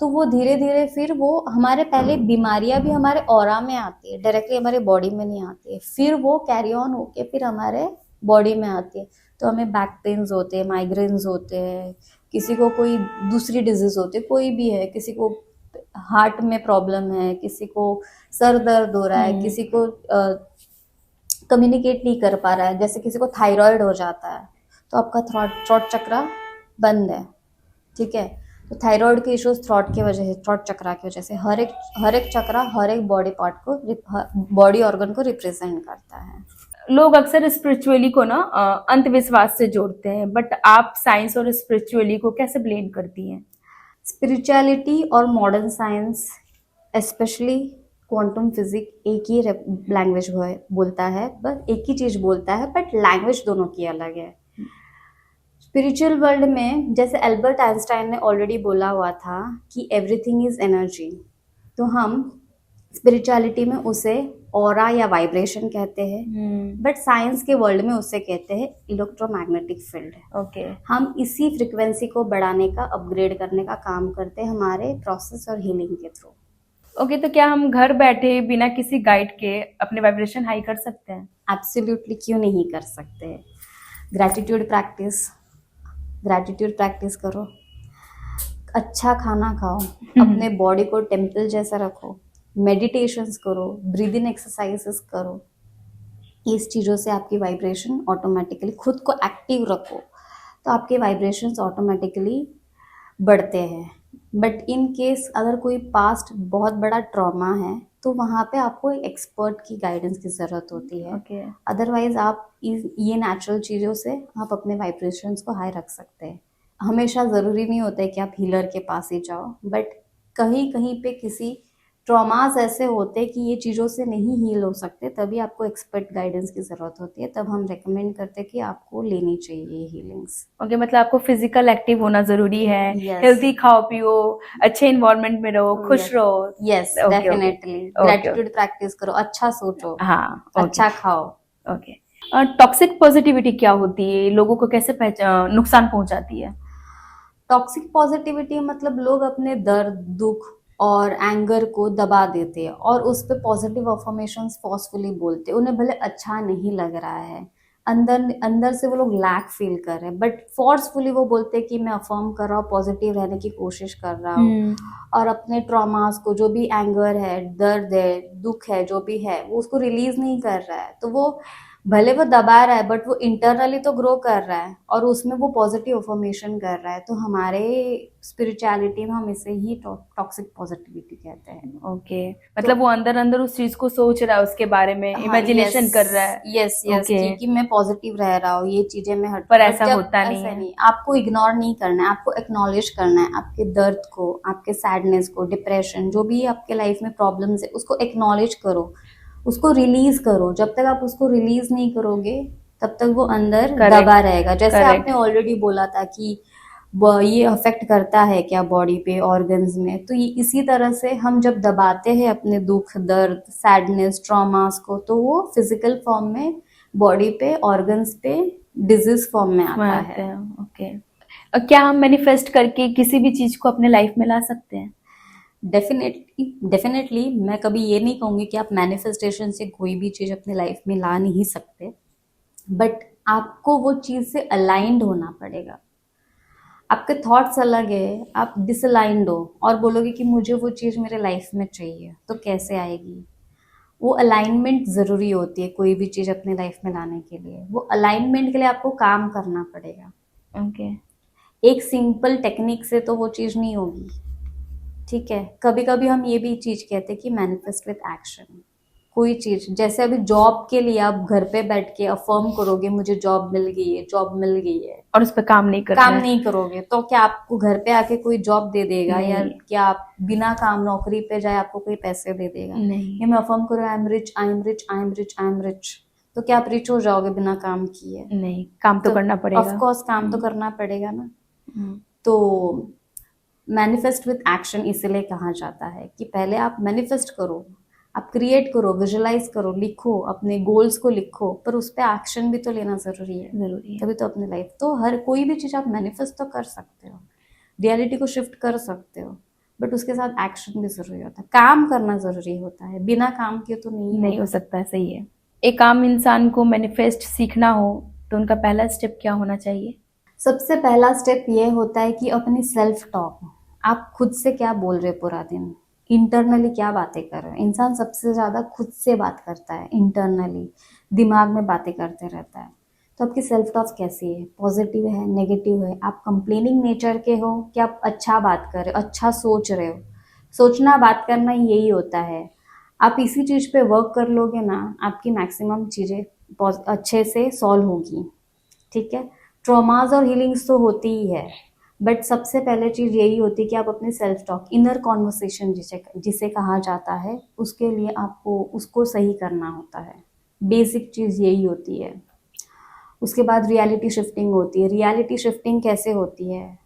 तो वो धीरे धीरे फिर वो हमारे पहले बीमारियां भी हमारे ऑरा में आती है, डायरेक्टली हमारे बॉडी में नहीं आती है, फिर वो कैरी ऑन होके फिर हमारे बॉडी में आती है। तो हमें बैक पेन्स होते हैं, माइग्रेन्स होते हैं, किसी को कोई दूसरी डिजीज होती है, कोई भी है, किसी को हार्ट में प्रॉब्लम है, किसी को सर दर्द हो रहा है, किसी को कम्युनिकेट नहीं कर पा रहा है, जैसे किसी को थायराइड हो जाता है तो आपका थ्रोट चक्रा बंद है, ठीक है। तो थायराइड के इश्यूज थ्रोट की वजह से, थ्रोट चक्रा की वजह से हर एक चक्रा हर एक बॉडी पार्ट को, बॉडी ऑर्गन को रिप्रेजेंट करता है। लोग अक्सर स्पिरिचुअली को ना अंधविश्वास से जोड़ते हैं, बट आप साइंस और स्पिरिचुअली को कैसे ब्लेंड करती हैं? स्पिरिचुअलिटी और modern science, specially quantum physics एक ही लैंग्वेज बोलता है, बस एक ही चीज बोलता है, बट लैंग्वेज दोनों की अलग है। स्पिरिचुअल वर्ल्ड में जैसे एल्बर्ट आइंस्टाइन ने ऑलरेडी बोला हुआ था कि एवरीथिंग इज एनर्जी, तो हम स्पिरिचुअलिटी में उसे ऑरा या वाइब्रेशन कहते हैं, बट साइंस के वर्ल्ड में उसे कहते हैं इलेक्ट्रोमैग्नेटिक फील्ड। ओके, हम इसी फ्रिक्वेंसी को बढ़ाने का, अपग्रेड करने का काम करते हैं हमारे प्रोसेस और हीलिंग के थ्रू। ओके, तो क्या हम घर बैठे बिना किसी गाइड के अपने वाइब्रेशन हाई कर सकते हैं? एब्सोल्युटली, क्यों नहीं कर सकते। ग्रैटिट्यूड प्रैक्टिस करो, अच्छा खाना खाओ, अपने बॉडी को टेम्पल जैसा रखो, मेडिटेशंस करो, ब्रीदिंग एक्सरसाइजेस करो। इस चीज़ों से आपकी वाइब्रेशन ऑटोमेटिकली, खुद को एक्टिव रखो तो आपके वाइब्रेशंस ऑटोमेटिकली बढ़ते हैं। बट इन केस अगर कोई पास्ट बहुत बड़ा ट्रॉमा है तो वहाँ पे आपको एक एक्सपर्ट की गाइडेंस की ज़रूरत होती है। ओके, अदरवाइज आप ये नेचुरल चीज़ों से आप अपने वाइब्रेशंस को हाई रख सकते हैं। हमेशा ज़रूरी नहीं होता है कि आप हीलर के पास ही जाओ, बट कहीं कहीं पे किसी ट्रॉमास ऐसे होते हैं कि ये चीज़ों से नहीं हील हो सकते, तभी आपको एक्सपर्ट गाइडेंस की ज़रूरत होती है। तब हम रेकमेंड करते हैं कि आपको लेनी चाहिए हीलिंग्स। ओके, मतलब आपको फिजिकल एक्टिव होना जरूरी है, Yes. हेल्थी खाओ पियो, अच्छे इन्वायरमेंट में रहो, खुश Yes. रहो। Yes, Okay, okay. Definitely. Gratitude practice करो, अच्छा सोचो, हाँ, अच्छा खाओ। ओके। टॉक्सिक पॉजिटिविटी क्या होती है? लोगों को कैसे नुकसान पहुंचाती है? टॉक्सिक पॉजिटिविटी मतलब लोग अपने दर्द, दुख और एंगर को दबा देते हैं और उस पर पॉजिटिव अफर्मेशंस फोर्सफुली बोलते हैं। उन्हें भले अच्छा नहीं लग रहा है, अंदर अंदर से वो लोग लैक फील कर रहे हैं, बट फोर्सफुली वो बोलते हैं कि मैं अफर्म कर रहा हूँ, पॉजिटिव रहने की कोशिश कर रहा हूँ, और अपने ट्रॉमास को, जो भी एंगर है, दर्द है, दुख है, जो भी है, वो उसको रिलीज नहीं कर रहा है। तो वो भले वो दबा रहा है बट वो इंटरनली तो ग्रो कर रहा है और उसमें वो पॉजिटिव अफर्मेशन कर रहा है। तो हमारे स्पिरिचुअलिटी में हम इसे ही टॉक्सिक पॉजिटिविटी कहते हैं। ओके, मतलब वो अंदर अंदर उस चीज को सोच रहा है, उसके बारे में इमेजिनेशन कर रहा है। Yes yes, Okay. कि मैं पॉजिटिव रह रहा हूँ, ये चीजें मैं हट, पर but ऐसा जब होता नहीं ऐसा है। नहीं, आपको इग्नोर नहीं करना है, आपको एक्नॉलेज करना है आपके दर्द को, आपके सैडनेस को, डिप्रेशन, जो भी आपके लाइफ में प्रॉब्लम्स है उसको एक्नॉलेज करो, उसको रिलीज करो। जब तक आप उसको रिलीज नहीं करोगे तब तक वो अंदर Correct. दबा रहेगा। जैसे Correct. आपने ऑलरेडी बोला था कि ये अफेक्ट करता है क्या बॉडी पे, ऑर्गन्स में, तो ये इसी तरह से हम जब दबाते हैं अपने दुख, दर्द, सैडनेस, ट्रॉमास को, तो वो फिजिकल फॉर्म में बॉडी पे, ऑर्गन्स पे डिजीज फॉर्म में आता है। ओके, क्या हम मैनिफेस्ट करके किसी भी चीज को अपने लाइफ में ला सकते हैं? डेफिनेटली मैं कभी ये नहीं कहूँगी कि आप मैनिफेस्टेशन से कोई भी चीज़ अपनी लाइफ में ला नहीं सकते, बट आपको वो चीज़ से अलाइंड होना पड़ेगा। आपके थॉट्स अलग है, आप डिसअलाइंड हो और बोलोगे कि मुझे वो चीज़ मेरे लाइफ में चाहिए, तो कैसे आएगी? वो अलाइनमेंट ज़रूरी होती है कोई भी चीज़ अपनी लाइफ में लाने के लिए। वो अलाइनमेंट के लिए आपको काम करना पड़ेगा। ओके, एक सिंपल टेक्निक से तो वो चीज़ नहीं होगी, ठीक है, कभी कभी हम ये भी चीज कहते हैं कि मैनिफेस्ट विद एक्शन। कोई चीज जैसे अभी जॉब के लिए आप घर पे बैठ के अफर्म करोगे मुझे जॉब मिल गई है, जॉब मिल गई है, और उस पर काम नहीं कर काम रहा है। नहीं करोगे तो क्या आपको घर पे आके कोई जॉब दे देगा, नहीं। या क्या आप बिना काम नौकरी पे जाए आपको कोई पैसे दे देगा? नहीं। ये मैं अफर्म करूँ I am rich, I am rich, I am rich, I am rich, तो क्या आप रिच हो जाओगे बिना काम किए? नहीं, काम तो करना पड़ेगा। ऑफ कोर्स काम तो करना पड़ेगा ना। हम्म। तो मैनिफेस्ट विथ एक्शन इसलिए कहा जाता है कि पहले आप मैनिफेस्ट करो, आप क्रिएट करो, विजुलाइज करो, लिखो, अपने गोल्स को लिखो, पर उस पर एक्शन भी तो लेना जरूरी है। जरूरी है। तभी तो अपनी लाइफ, तो हर कोई भी चीज आप मैनिफेस्ट तो कर सकते हो, रियलिटी को शिफ्ट कर सकते हो, बट उसके साथ एक्शन भी जरूरी होता है, काम करना जरूरी होता है, बिना काम के तो नहीं हो सकता है। सही है। एक आम इंसान को मैनिफेस्ट सीखना हो तो उनका पहला स्टेप क्या होना चाहिए? सबसे पहला स्टेप ये होता है कि अपनी सेल्फ टॉक, आप खुद से क्या बोल रहे हो पूरा दिन, इंटरनली क्या बातें कर रहे हो। इंसान सबसे ज्यादा खुद से बात करता है, इंटरनली दिमाग में बातें करते रहता है। तो आपकी सेल्फ टॉक कैसी है, पॉजिटिव है, नेगेटिव है, आप कंप्लेनिंग नेचर के हो कि आप अच्छा बात कर रहे हो, अच्छा सोच रहे हो। सोचना बात करना यही होता है। आप इसी चीज पे वर्क कर लोगे ना, आपकी मैक्सिमम चीजें अच्छे से सॉल्व होगी। ठीक है, ट्रॉमाज और हीलिंग्स तो होती ही है, बट सबसे पहले चीज यही होती है कि आप अपने सेल्फ टॉक, इनर कॉन्वर्सेशन जिसे जिसे कहा जाता है, उसके लिए आपको उसको सही करना होता है। बेसिक चीज यही होती है। उसके बाद रियलिटी शिफ्टिंग होती है। रियलिटी शिफ्टिंग कैसे होती है?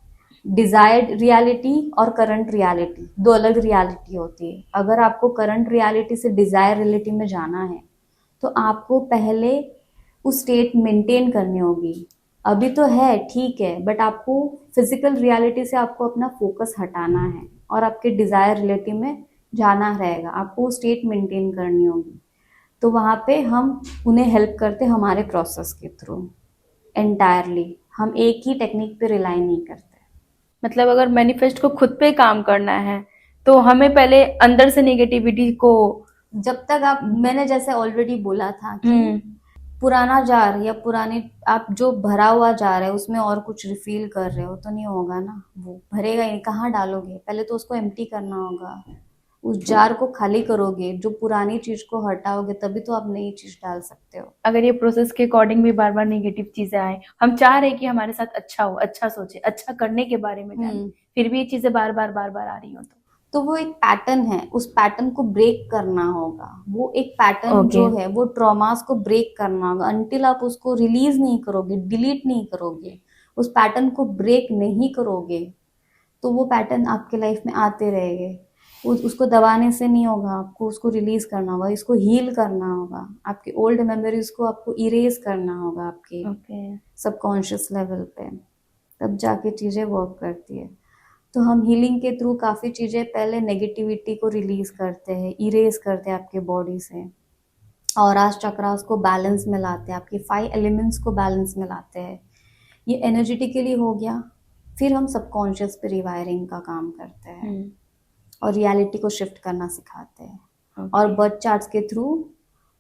डिजायर्ड रियलिटी और करंट रियलिटी, दो अलग रियलिटी होती है। अगर आपको करंट रियलिटी से डिजायर रियलिटी में जाना है तो आपको पहले उस स्टेट मेंटेन करनी होगी। अभी तो है ठीक है, बट आपको फिजिकल रियलिटी से आपको अपना फोकस हटाना है और आपके डिजायर रियलिटी में जाना रहेगा। आपको स्टेट मेंटेन करनी होगी। तो वहाँ पे हम उन्हें हेल्प करते हमारे प्रोसेस के थ्रू एंटायरली। हम एक ही टेक्निक पे रिलाई नहीं करते। मतलब अगर मैनिफेस्ट को खुद पे काम करना है तो हमें पहले अंदर से नेगेटिविटी को, जब तक आप, मैंने जैसे ऑलरेडी बोला था कि पुराना जार या पुराने आप जो भरा हुआ जार है उसमें और कुछ रिफिल कर रहे हो तो नहीं होगा ना, वो भरेगा ही नहीं, कहाँ डालोगे? पहले तो उसको एम्प्टी करना होगा, उस जार को खाली करोगे, जो पुरानी चीज को हटाओगे तभी तो आप नई चीज डाल सकते हो। अगर ये प्रोसेस के अकॉर्डिंग भी बार बार नेगेटिव चीजें आए, हम चाह रहे हैं कि हमारे साथ अच्छा हो, अच्छा सोचे, अच्छा करने के बारे में जाने, फिर भी ये चीजें बार बार आ रही हो तो वो एक पैटर्न है, उस पैटर्न को ब्रेक करना होगा। वो एक पैटर्न जो है वो ट्रॉमास को ब्रेक करना होगा। अनटिल आप उसको रिलीज नहीं करोगे, डिलीट नहीं करोगे, उस पैटर्न को ब्रेक नहीं करोगे, तो वो पैटर्न आपके लाइफ में आते रहेंगे। उसको दबाने से नहीं होगा, आपको उसको रिलीज करना होगा, इसको हील करना होगा। आपके ओल्ड मेमोरीज को आपको इरेज करना होगा आपके सबकॉन्शियस लेवल पे, तब जाके चीजें वर्क करती है। तो हम हीलिंग के थ्रू काफ़ी चीज़ें पहले नेगेटिविटी को रिलीज करते हैं, इरेज करते हैं आपके बॉडी से, और आज चक्रास को बैलेंस में लाते हैं, आपके 5 एलिमेंट्स को बैलेंस में लाते हैं। ये एनर्जेटिकली हो गया। फिर हम सबकॉन्शियस पे रिवायरिंग का काम करते हैं और रियलिटी को शिफ्ट करना सिखाते हैं। और बर्थ चार्ट्स के थ्रू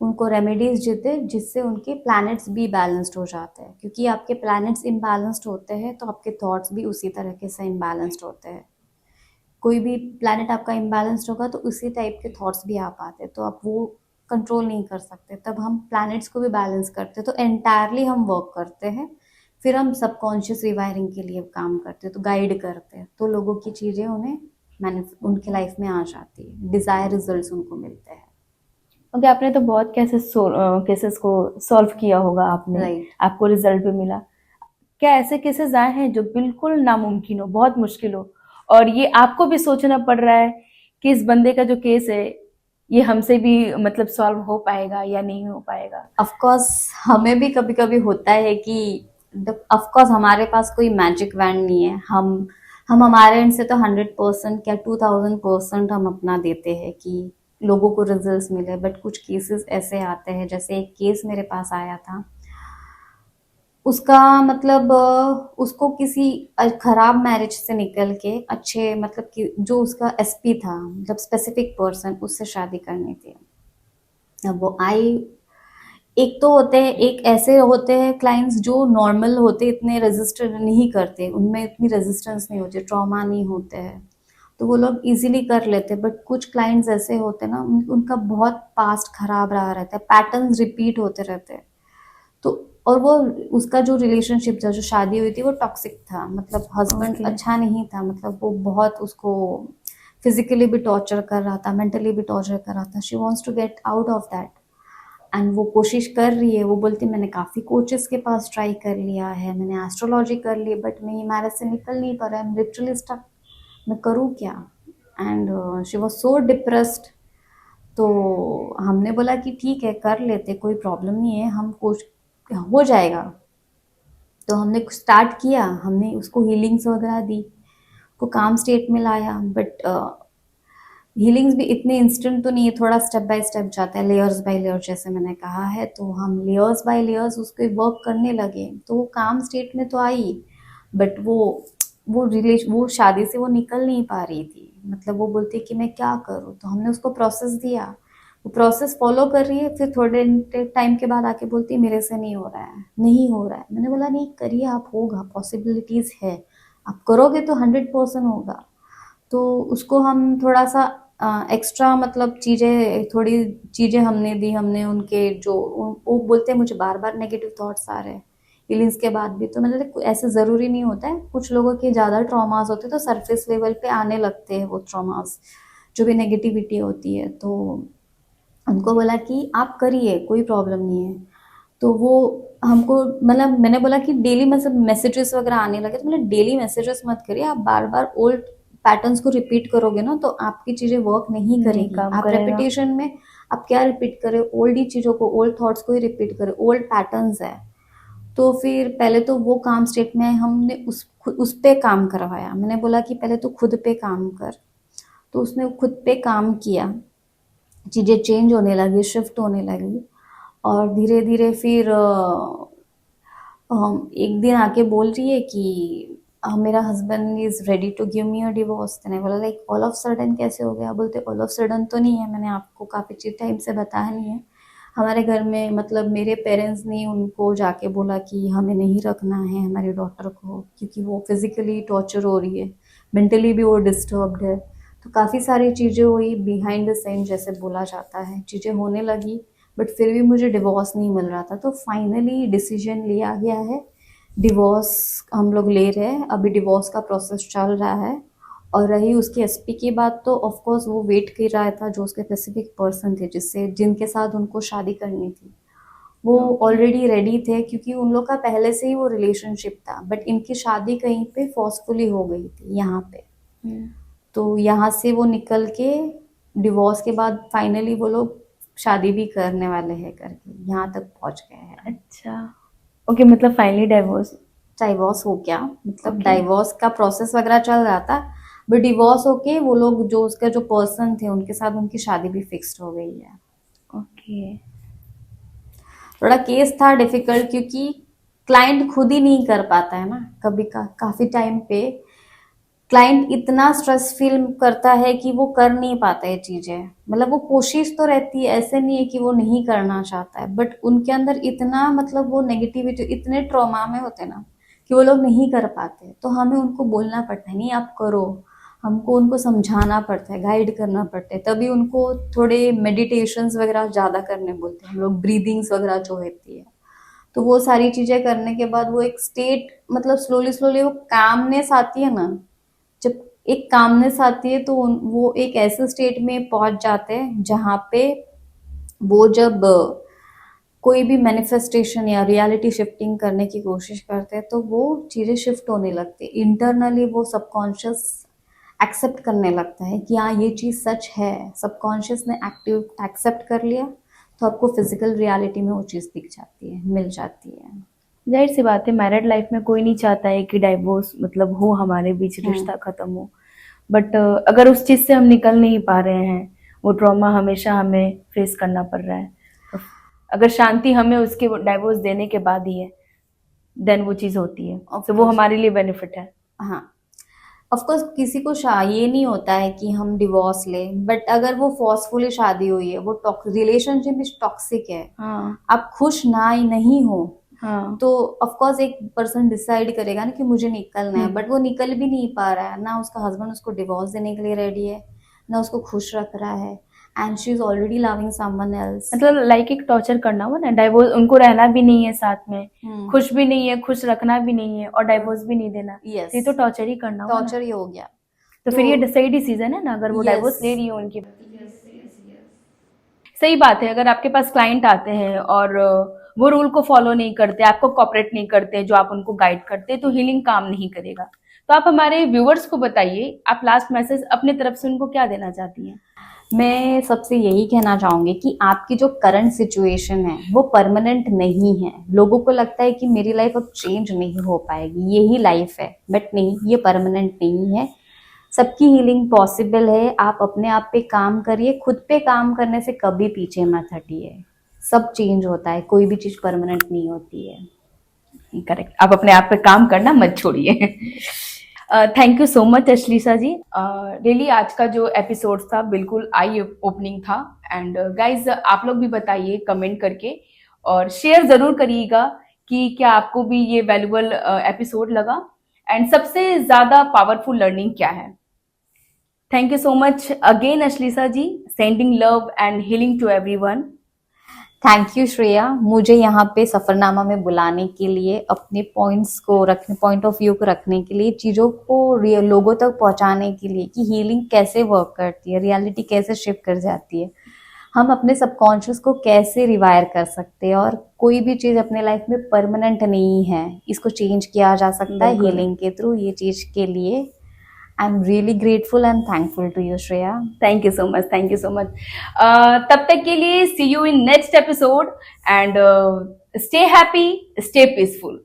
उनको रेमेडीज देते जिससे उनके प्लैनेट्स भी बैलेंस्ड हो जाते हैं, क्योंकि आपके प्लैनेट्स इम्बैलेंस्ड होते हैं तो आपके थॉट्स भी उसी तरीके से इम्बैलेंस्ड होते हैं। कोई भी प्लैनेट आपका इम्बैलेंस्ड होगा तो उसी टाइप के थॉट्स भी आ पाते हैं, तो आप वो कंट्रोल नहीं कर सकते। तब हम प्लैनेट्स को भी बैलेंस करते हैं, तो एंटायरली हम वर्क करते हैं। फिर हम सबकॉन्शियस रिवायरिंग के लिए काम करते हैं, तो गाइड करते हैं, तो लोगों की चीज़ें उन्हें उनके लाइफ में आ जाती है, डिज़ायर रिजल्ट्स उनको मिलते हैं। ओके, आपने तो बहुत केसेस को सॉल्व किया होगा आपने, आपको रिजल्ट भी मिला। क्या ऐसे केसेस आए हैं जो बिल्कुल नामुमकिन हो, बहुत मुश्किल हो, और ये आपको भी सोचना पड़ रहा है कि इस बंदे का जो केस है ये हमसे भी मतलब सॉल्व हो पाएगा या नहीं हो पाएगा? ऑफ कोर्स हमें भी कभी कभी होता है कि ऑफ कोर्स हमारे पास कोई मैजिक वैंड नहीं है। हम हमारे एंड से तो 100% क्या 2000% हम अपना देते हैं कि लोगों को रिजल्ट्स मिले, बट कुछ केसेस ऐसे आते हैं, जैसे एक केस मेरे पास आया था, उसका मतलब उसको किसी खराब मैरिज से निकल के अच्छे, मतलब कि जो उसका एसपी था, मतलब स्पेसिफिक पर्सन, उससे शादी करनी थी। अब वो आई, एक तो होते हैं, एक ऐसे होते हैं क्लाइंट्स जो नॉर्मल होते, इतने रेजिस्टर नहीं करते, उनमें इतनी रेजिस्टेंस नहीं होती, ट्रॉमा नहीं होते हैं, तो वो लोग इजीली कर लेते, बट कुछ क्लाइंट्स ऐसे होते ना, उनका बहुत पास्ट खराब रहा रहता है, पैटर्न्स रिपीट होते रहते हैं। तो और वो उसका जो रिलेशनशिप था, जो शादी हुई थी, वो टॉक्सिक था, मतलब हस्बैंड Okay. अच्छा नहीं था, मतलब वो बहुत उसको फिजिकली भी टॉर्चर कर रहा था, मेंटली भी टॉर्चर कर रहा था। She wants to get out of that and वो कोशिश कर रही है। वो बोलती मैंने काफ़ी कोचेस के पास ट्राई कर लिया है, मैंने एस्ट्रोलॉजी कर ली, बट मैं मैरिज से निकल नहीं पा रहा है, लिटरली स्टक, मैं करूँ क्या। And she was so depressed. तो हमने बोला कि ठीक है कर लेते, कोई प्रॉब्लम नहीं है, हम कोच हो जाएगा। तो हमने स्टार्ट किया, हमने उसको हीलिंग्स वगैरह दी, को काम स्टेट में लाया, बट हीलिंग्स भी इतने इंस्टेंट तो नहीं है, थोड़ा स्टेप बाय स्टेप जाता है, लेयर्स बाय लेयर जैसे मैंने कहा है। तो हम लेयर्स बाय लेयर्स उसको वर्क करने लगे, तो वो काम स्टेट में तो आई, बट वो शादी से वो निकल नहीं पा रही थी। मतलब वो बोलती कि मैं क्या करूँ, तो हमने उसको प्रोसेस दिया, वो प्रोसेस फॉलो कर रही है, फिर थोड़े टाइम के बाद आके बोलती है मेरे से नहीं हो रहा है, नहीं हो रहा है। मैंने बोला नहीं करिए आप, होगा, पॉसिबिलिटीज़ है, आप करोगे तो 100% होगा। तो उसको हम थोड़ा सा एक्स्ट्रा मतलब थोड़ी चीज़ें हमने दी, हमने उनके वो बोलते हैं मुझे बार बार नेगेटिव थॉट्स आ रहे हैं फीलिंग्स के बाद भी। तो मैंने देखा ऐसे ज़रूरी नहीं होता है, कुछ लोगों के ज़्यादा ट्रॉमास होते हैं तो सरफेस लेवल पे आने लगते हैं वो ट्रॉमास, जो भी नेगेटिविटी होती है। तो उनको बोला कि आप करिए, कोई प्रॉब्लम नहीं है। तो वो हमको मतलब मैंने बोला कि डेली मतलब मैसेजेस वगैरह आने लगे, तो मतलब डेली मैसेजेस मत करिए, आप बार बार ओल्ड पैटर्न्स को रिपीट करोगे ना तो आपकी चीज़ें वर्क नहीं करेगी। काम आप करेगा। रेपिटेशन में आप क्या रिपीट करें, ओल्ड ही चीज़ों को, ओल्ड थॉट्स को ही रिपीट करें, ओल्ड पैटर्न्स है। तो फिर पहले तो वो काम स्टेट में हमने उस पे काम करवाया। मैंने बोला कि पहले तो खुद पे काम कर, तो उसने खुद पे काम किया, चीज़ें चेंज होने लगी, शिफ्ट होने लगी। और धीरे धीरे फिर एक दिन आके बोल रही है कि मेरा husband is ready to give me a divorce. मैंने बोला लाइक ऑल ऑफ सडन कैसे हो गया। बोलते ऑल ऑफ सडन तो नहीं है, मैंने आपको काफ़ी टाइम से बताया नहीं है। हमारे घर में मतलब मेरे पेरेंट्स ने उनको जाके बोला कि हमें नहीं रखना है हमारी डॉटर को, क्योंकि वो फिजिकली टॉर्चर हो रही है, मेंटली भी वो डिस्टर्ब्ड है। तो काफ़ी सारी चीज़ें हुई बिहाइंड द सीन जैसे बोला जाता है, चीज़ें होने लगी, बट फिर भी मुझे डिवोर्स नहीं मिल रहा था। तो फाइनली डिसीजन लिया गया है, डिवोर्स हम लोग ले रहे हैं। अभी डिवोर्स का प्रोसेस चल रहा है। और रही उसकी एसपी की बात, तो ऑफ कोर्स वो वेट कर रहा था, जो उसके स्पेसिफिक पर्सन थे जिनके साथ उनको शादी करनी थी, वो ऑलरेडी रेडी थे, क्योंकि उन लोग का पहले से ही वो रिलेशनशिप था। बट इनकी शादी कहीं पे फोर्सफुली हो गई थी यहाँ पे। तो यहाँ से वो निकल के डिवोर्स के बाद फाइनली वो लोग शादी भी करने वाले हैं करके यहाँ तक पहुँच गए हैं। अच्छा, ओके, मतलब फाइनली डाइवोर्स। डाइवोर्स हो गया, मतलब Okay. डाइवोर्स का प्रोसेस वगैरह चल रहा था, बट डिवोर्स होके वो लोग जो उसका जो पर्सन थे उनके साथ उनकी शादी भी फिक्स्ड हो गई है। ओके। थोड़ा केस था डिफिकल्ट, क्योंकि क्लाइंट खुद ही नहीं कर पाता है ना, कभी काफी टाइम पे क्लाइंट इतना स्ट्रेस फील करता है कि वो कर नहीं पाता है चीजें। मतलब वो कोशिश तो रहती है, ऐसे नहीं है कि वो नहीं करना चाहता है, बट उनके अंदर इतना मतलब वो नेगेटिविटी, इतने ट्रॉमा में होते ना कि वो लोग नहीं कर पाते। तो हमें उनको बोलना पड़ता है नहीं आप करो, हमको उनको समझाना पड़ता है, गाइड करना पड़ता है, तभी उनको थोड़े मेडिटेशंस वगैरह ज़्यादा करने बोलते हैं हम लोग, ब्रीदिंग्स वगैरह जो होती है। तो वो सारी चीज़ें करने के बाद वो एक स्टेट मतलब स्लोली स्लोली वो कामनेस आती है ना, जब एक कामनेस आती है तो वो एक ऐसे स्टेट में पहुंच जाते हैं जहाँ पे वो जब कोई भी मैनिफेस्टेशन या रियलिटी शिफ्टिंग करने की कोशिश करते हैं तो वो चीज़ें शिफ्ट होने लगती है इंटरनली। वो सबकॉन्शियस एक्सेप्ट करने लगता है कि हाँ ये चीज़ सच है, सबकॉन्शियस ने एक्टिव एक्सेप्ट कर लिया, तो आपको फिजिकल रियलिटी में वो चीज़ दिख जाती है, मिल जाती है। जाहिर सी बात है, मैरिड लाइफ में कोई नहीं चाहता है कि डाइवोर्स मतलब हो, हमारे बीच रिश्ता खत्म हो। बट अगर उस चीज़ से हम निकल नहीं पा रहे हैं, वो ट्रॉमा हमेशा हमें फेस करना पड़ रहा है, तो अगर शांति हमें उसके डाइवोर्स देने के बाद ही है, देन वो चीज़ होती है, Of तो वो course. हमारे लिए बेनिफिट है। हाँ, ऑफ कोर्स किसी को ये नहीं होता है कि हम डिवोर्स लें, बट अगर वो फोर्सफुली शादी हुई है, वो रिलेशनशिप भी टॉक्सिक है, हाँ आप खुश ना ही नहीं हो, हाँ तो ऑफ कोर्स एक पर्सन डिसाइड करेगा ना कि मुझे निकलना है, हम्म। बट वो निकल भी नहीं पा रहा है ना, उसका हस्बैंड उसको डिवोर्स देने के लिए रेडी है, ना उसको खुश रख रहा है, and she is already loving someone else. मतलब लाइक एक टॉर्चर करना हुआ ना, डाइवोर्स, उनको रहना भी नहीं है साथ में, खुश भी नहीं है, खुश रखना भी नहीं है, और डाइवोर्स भी नहीं देना, यस, तो ये तो टॉर्चर ही करना हुआ ना। टॉर्चर ही हो गया। तो फिर ये सही डिसीजन है ना, अगर वो Yes. डाइवोर्स ले रही है उनकी। सही बात है, अगर आपके पास क्लाइंट आते हैं और वो रूल को फॉलो नहीं करते, आपको कॉपरेट नहीं करते जो आप उनको गाइड करते, तो हीलिंग काम नहीं करेगा। तो आप हमारे व्यूअर्स को बताइए, आप लास्ट मैसेज अपने तरफ से उनको क्या देना चाहती हैं? मैं सबसे यही कहना चाहूंगी कि आपकी जो करंट सिचुएशन है वो परमानेंट नहीं है। लोगों को लगता है कि मेरी लाइफ अब चेंज नहीं हो पाएगी, यही लाइफ है, बट नहीं, ये परमानेंट नहीं है। सबकी हीलिंग पॉसिबल है। आप अपने आप पे काम करिए, खुद पे काम करने से कभी पीछे मत हटिए। सब चेंज होता है, कोई भी चीज परमानेंट नहीं होती है। करेक्ट, आप अपने आप पे काम करना मत छोड़िए। Thank you so much Ashlisha ji. Really आज का जो एपिसोड था बिल्कुल आई ओपनिंग था। एंड गाइज आप लोग भी बताइए कमेंट करके, और शेयर जरूर करिएगा कि क्या आपको भी ये वैल्यूबल एपिसोड लगा, एंड सबसे ज्यादा पावरफुल लर्निंग क्या है। Thank you so much again Ashlisha ji, sending love and healing to everyone. Thank you Shreya, मुझे यहाँ पे सफरनामा में बुलाने के लिए, अपने पॉइंट्स को रखने, पॉइंट ऑफ व्यू को रखने के लिए, चीज़ों को लोगों तक पहुँचाने के लिए कि हीलिंग कैसे वर्क करती है, रियलिटी कैसे शिफ्ट कर जाती है, हम अपने सबकॉन्शियस को कैसे रिवायर कर सकते हैं, और कोई भी चीज़ अपने लाइफ में परमानेंट नहीं है, इसको चेंज किया जा सकता है हीलिंग के थ्रू। ये चीज़ के लिए I am really grateful and thankful to you Shreya. Thank you so much, thank you so much. तब तक के लिए see you in next episode, and stay happy, stay peaceful.